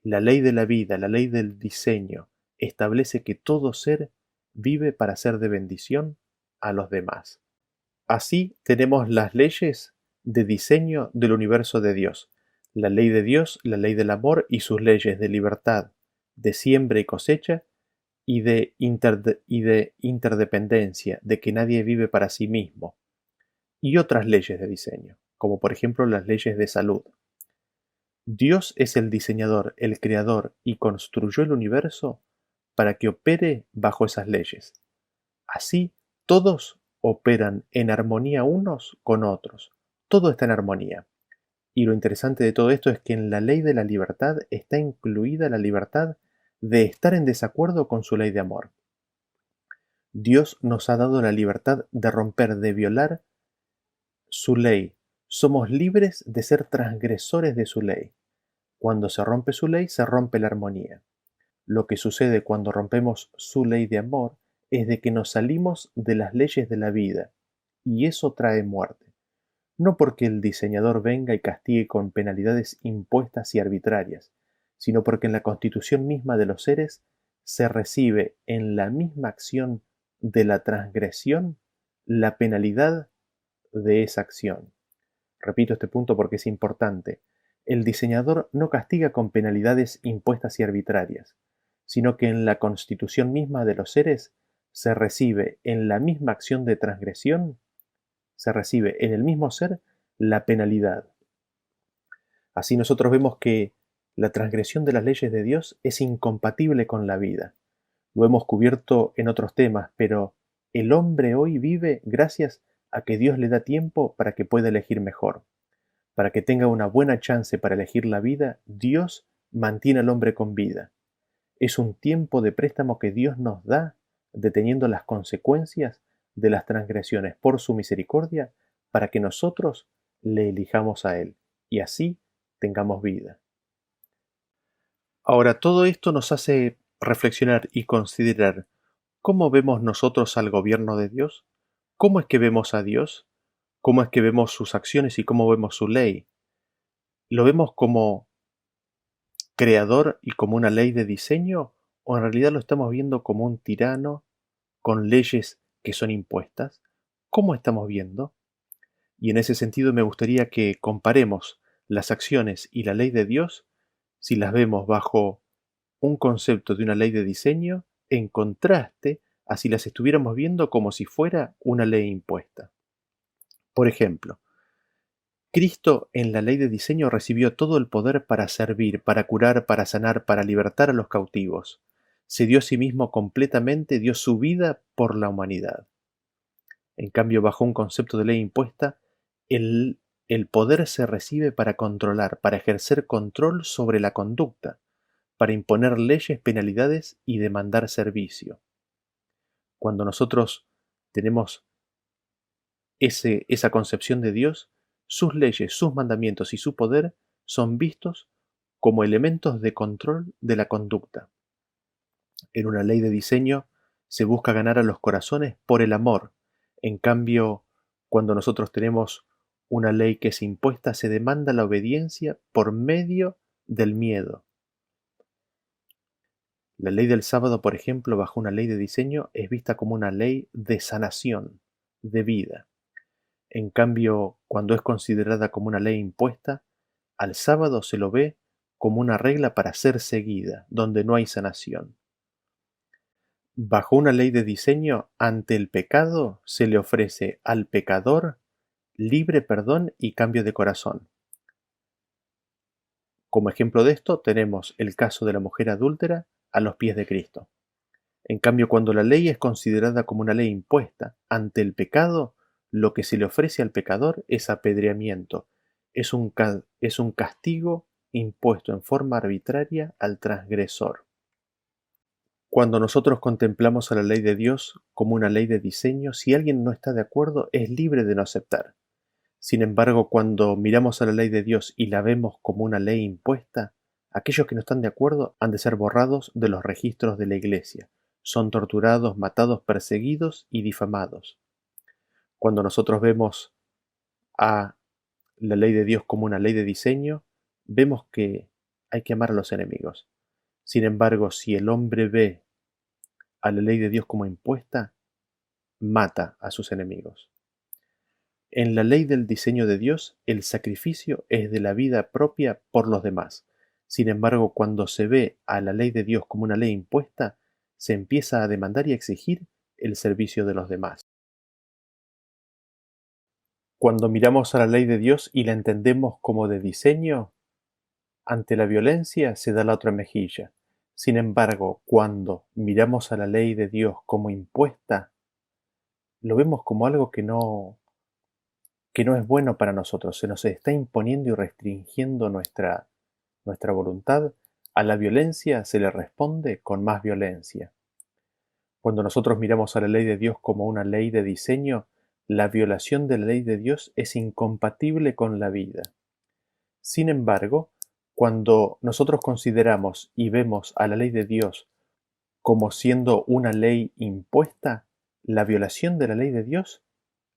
La ley de la vida, la ley del diseño, establece que todo ser vive para ser de bendición a los demás. Así tenemos las leyes de diseño del universo de Dios. La ley de Dios, la ley del amor y sus leyes de libertad, de siembra y cosecha, y de interdependencia, de que nadie vive para sí mismo, y otras leyes de diseño, como por ejemplo las leyes de salud. Dios es el diseñador, el creador, y construyó el universo para que opere bajo esas leyes. Así, todos operan en armonía unos con otros. Todo está en armonía. Y lo interesante de todo esto es que en la ley de la libertad está incluida la libertad de estar en desacuerdo con su ley de amor. Dios nos ha dado la libertad de romper, de violar su ley. Somos libres de ser transgresores de su ley. Cuando se rompe su ley, se rompe la armonía. Lo que sucede cuando rompemos su ley de amor es de que nos salimos de las leyes de la vida, y eso trae muerte. No porque el diseñador venga y castigue con penalidades impuestas y arbitrarias, sino porque en la constitución misma de los seres se recibe en la misma acción de la transgresión la penalidad de esa acción. Repito este punto porque es importante. El diseñador no castiga con penalidades impuestas y arbitrarias, sino que en la constitución misma de los seres se recibe en la misma acción de transgresión, se recibe en el mismo ser la penalidad. Así nosotros vemos que la transgresión de las leyes de Dios es incompatible con la vida. Lo hemos cubierto en otros temas, pero el hombre hoy vive gracias a que Dios le da tiempo para que pueda elegir mejor. Para que tenga una buena chance para elegir la vida, Dios mantiene al hombre con vida. Es un tiempo de préstamo que Dios nos da, deteniendo las consecuencias de las transgresiones por su misericordia, para que nosotros le elijamos a Él y así tengamos vida. Ahora, todo esto nos hace reflexionar y considerar cómo vemos nosotros al gobierno de Dios, cómo es que vemos a Dios, cómo es que vemos sus acciones y cómo vemos su ley. ¿Lo vemos como creador y como una ley de diseño, o en realidad lo estamos viendo como un tirano con leyes que son impuestas? ¿Cómo estamos viendo? Y en ese sentido me gustaría que comparemos las acciones y la ley de Dios si las vemos bajo un concepto de una ley de diseño en contraste a si las estuviéramos viendo como si fuera una ley impuesta. Por ejemplo, Cristo en la ley de diseño recibió todo el poder para servir, para curar, para sanar, para libertar a los cautivos. Se dio a sí mismo completamente, dio su vida por la humanidad. En cambio, bajo un concepto de ley impuesta, el poder se recibe para controlar, para ejercer control sobre la conducta, para imponer leyes, penalidades y demandar servicio. Cuando nosotros tenemos esa concepción de Dios, sus leyes, sus mandamientos y su poder son vistos como elementos de control de la conducta. En una ley de diseño se busca ganar a los corazones por el amor. En cambio, cuando nosotros tenemos una ley que es impuesta, se demanda la obediencia por medio del miedo. La ley del sábado, por ejemplo, bajo una ley de diseño, es vista como una ley de sanación, de vida. En cambio, cuando es considerada como una ley impuesta, al sábado se lo ve como una regla para ser seguida, donde no hay sanación. Bajo una ley de diseño, ante el pecado se le ofrece al pecador libre perdón y cambio de corazón. Como ejemplo de esto tenemos el caso de la mujer adúltera a los pies de Cristo. En cambio, cuando la ley es considerada como una ley impuesta ante el pecado, lo que se le ofrece al pecador es apedreamiento, es un castigo impuesto en forma arbitraria al transgresor. Cuando nosotros contemplamos a la ley de Dios como una ley de diseño, si alguien no está de acuerdo, es libre de no aceptar. Sin embargo, cuando miramos a la ley de Dios y la vemos como una ley impuesta, aquellos que no están de acuerdo han de ser borrados de los registros de la Iglesia. Son torturados, matados, perseguidos y difamados. Cuando nosotros vemos a la ley de Dios como una ley de diseño, vemos que hay que amar a los enemigos. Sin embargo, si el hombre ve a la ley de Dios como impuesta, mata a sus enemigos. En la ley del diseño de Dios, el sacrificio es de la vida propia por los demás. Sin embargo, cuando se ve a la ley de Dios como una ley impuesta, se empieza a demandar y a exigir el servicio de los demás. Cuando miramos a la ley de Dios y la entendemos como de diseño, ante la violencia se da la otra mejilla. Sin embargo, cuando miramos a la ley de Dios como impuesta, lo vemos como algo que no es bueno para nosotros, se nos está imponiendo y restringiendo nuestra voluntad. A la violencia se le responde con más violencia. Cuando nosotros miramos a la ley de Dios como una ley de diseño, la violación de la ley de Dios es incompatible con la vida. Sin embargo, cuando nosotros consideramos y vemos a la ley de Dios como siendo una ley impuesta, la violación de la ley de Dios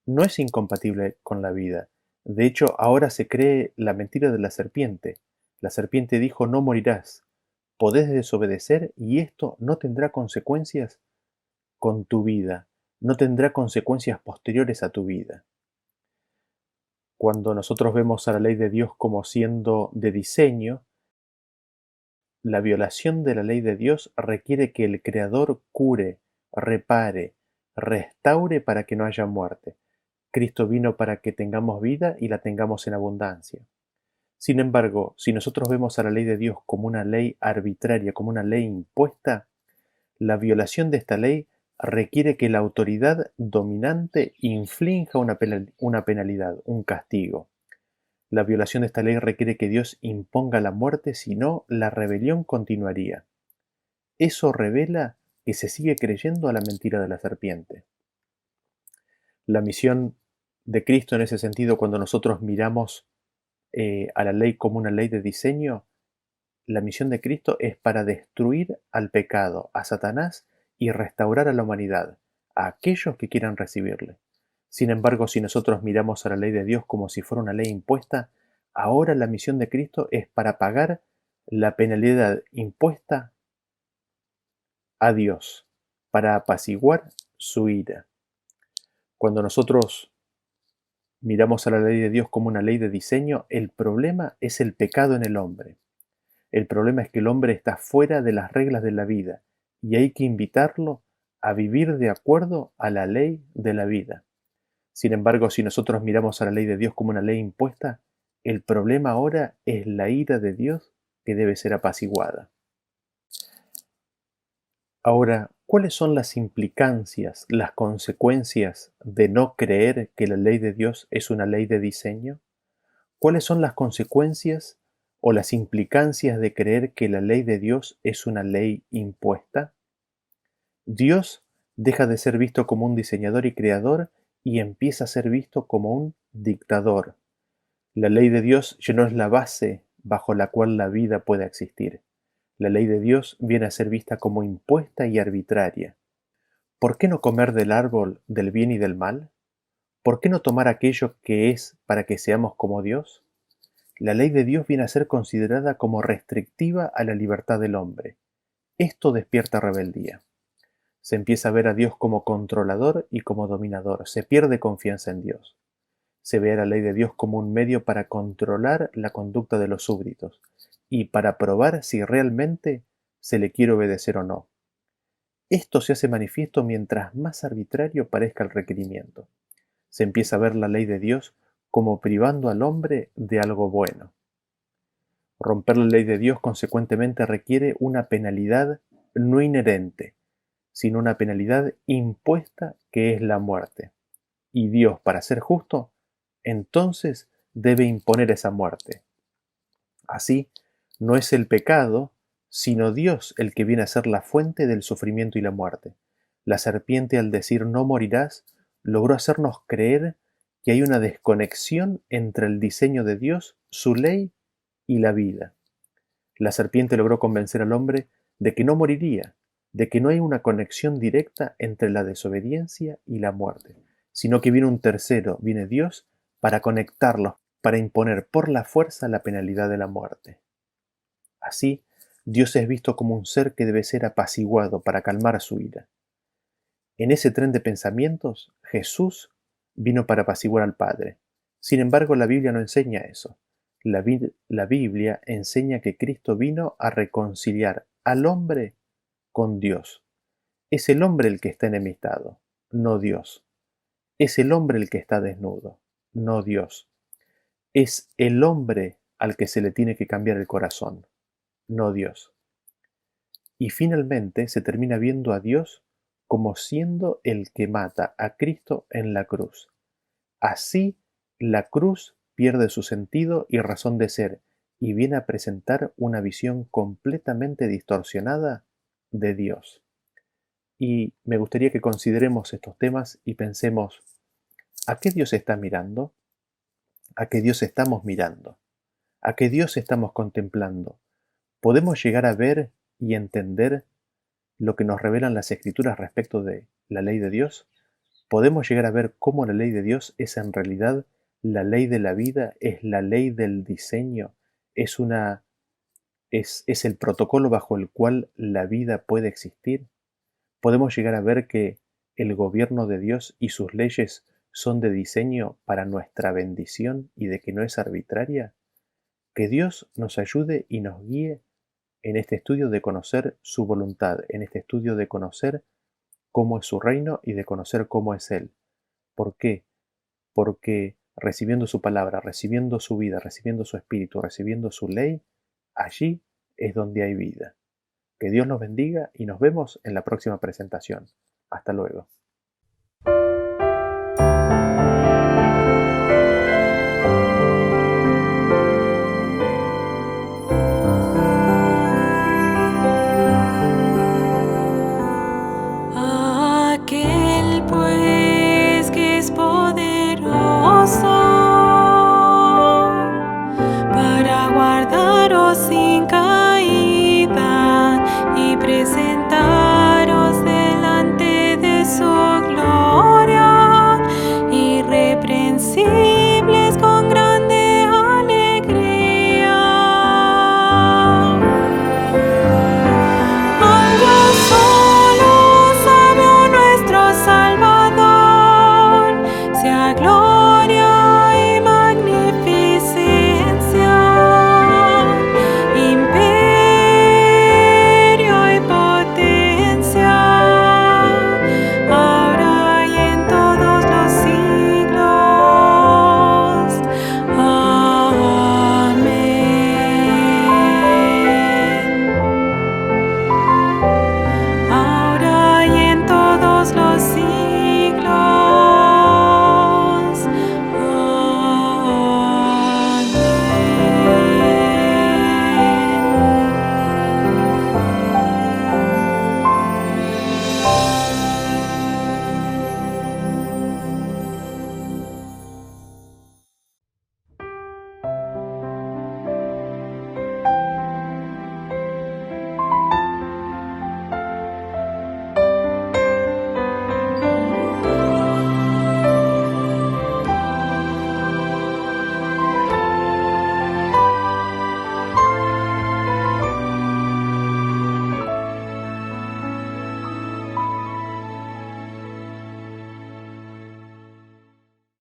no es incompatible con la vida. De hecho, ahora se cree la mentira de la serpiente. La serpiente dijo: no morirás. Podés desobedecer y esto no tendrá consecuencias con tu vida, no tendrá consecuencias posteriores a tu vida. Cuando nosotros vemos a la ley de Dios como siendo de diseño, la violación de la ley de Dios requiere que el Creador cure, repare, restaure para que no haya muerte. Cristo vino para que tengamos vida y la tengamos en abundancia. Sin embargo, si nosotros vemos a la ley de Dios como una ley arbitraria, como una ley impuesta, la violación de esta ley requiere que la autoridad dominante inflinja una penalidad, un castigo. La violación de esta ley requiere que Dios imponga la muerte, si no, la rebelión continuaría. Eso revela que se sigue creyendo a la mentira de la serpiente. La misión de Cristo en ese sentido, cuando nosotros miramos a la ley como una ley de diseño, la misión de Cristo es para destruir al pecado, a Satanás, y restaurar a la humanidad, a aquellos que quieran recibirle. Sin embargo, si nosotros miramos a la ley de Dios como si fuera una ley impuesta, ahora la misión de Cristo es para pagar la penalidad impuesta a Dios, para apaciguar su ira. Cuando nosotros miramos a la ley de Dios como una ley de diseño, el problema es el pecado en el hombre. El problema es que el hombre está fuera de las reglas de la vida y hay que invitarlo a vivir de acuerdo a la ley de la vida. Sin embargo, si nosotros miramos a la ley de Dios como una ley impuesta, el problema ahora es la ira de Dios que debe ser apaciguada. Ahora, ¿cuáles son las implicancias, las consecuencias de no creer que la ley de Dios es una ley de diseño? ¿Cuáles son las consecuencias o las implicancias de creer que la ley de Dios es una ley impuesta? Dios deja de ser visto como un diseñador y creador y empieza a ser visto como un dictador. La ley de Dios ya no es la base bajo la cual la vida pueda existir. La ley de Dios viene a ser vista como impuesta y arbitraria. ¿Por qué no comer del árbol del bien y del mal? ¿Por qué no tomar aquello que es para que seamos como Dios? La ley de Dios viene a ser considerada como restrictiva a la libertad del hombre. Esto despierta rebeldía. Se empieza a ver a Dios como controlador y como dominador. Se pierde confianza en Dios. Se ve a la ley de Dios como un medio para controlar la conducta de los súbditos y para probar si realmente se le quiere obedecer o no. Esto se hace manifiesto mientras más arbitrario parezca el requerimiento. Se empieza a ver la ley de Dios como privando al hombre de algo bueno. Romper la ley de Dios consecuentemente requiere una penalidad no inherente, sino una penalidad impuesta que es la muerte. Y Dios, para ser justo, entonces debe imponer esa muerte. Así, no es el pecado, sino Dios el que viene a ser la fuente del sufrimiento y la muerte. La serpiente, al decir no morirás, logró hacernos creer que hay una desconexión entre el diseño de Dios, su ley y la vida. La serpiente logró convencer al hombre de que no moriría, de que no hay una conexión directa entre la desobediencia y la muerte, sino que viene un tercero, viene Dios, para conectarlos, para imponer por la fuerza la penalidad de la muerte. Así, Dios es visto como un ser que debe ser apaciguado para calmar su ira. En ese tren de pensamientos, Jesús vino para apaciguar al Padre. Sin embargo, la Biblia no enseña eso. La Biblia enseña que Cristo vino a reconciliar al hombre con Dios. Es el hombre el que está enemistado, no Dios. Es el hombre el que está desnudo, no Dios. Es el hombre al que se le tiene que cambiar el corazón, no Dios. Y finalmente se termina viendo a Dios como siendo el que mata a Cristo en la cruz. Así, la cruz pierde su sentido y razón de ser y viene a presentar una visión completamente distorsionada de Dios. Y me gustaría que consideremos estos temas y pensemos, ¿a qué Dios está mirando? ¿A qué Dios estamos mirando? ¿A qué Dios estamos contemplando? ¿Podemos llegar a ver y entender lo que nos revelan las Escrituras respecto de la ley de Dios? ¿Podemos llegar a ver cómo la ley de Dios es en realidad la ley de la vida, es la ley del diseño, es el protocolo bajo el cual la vida puede existir? ¿Podemos llegar a ver que el gobierno de Dios y sus leyes son de diseño para nuestra bendición y de que no es arbitraria? Que Dios nos ayude y nos guíe en este estudio de conocer su voluntad, en este estudio de conocer cómo es su reino y de conocer cómo es Él. ¿Por qué? Porque recibiendo su palabra, recibiendo su vida, recibiendo su espíritu, recibiendo su ley, allí es donde hay vida. Que Dios nos bendiga y nos vemos en la próxima presentación. Hasta luego.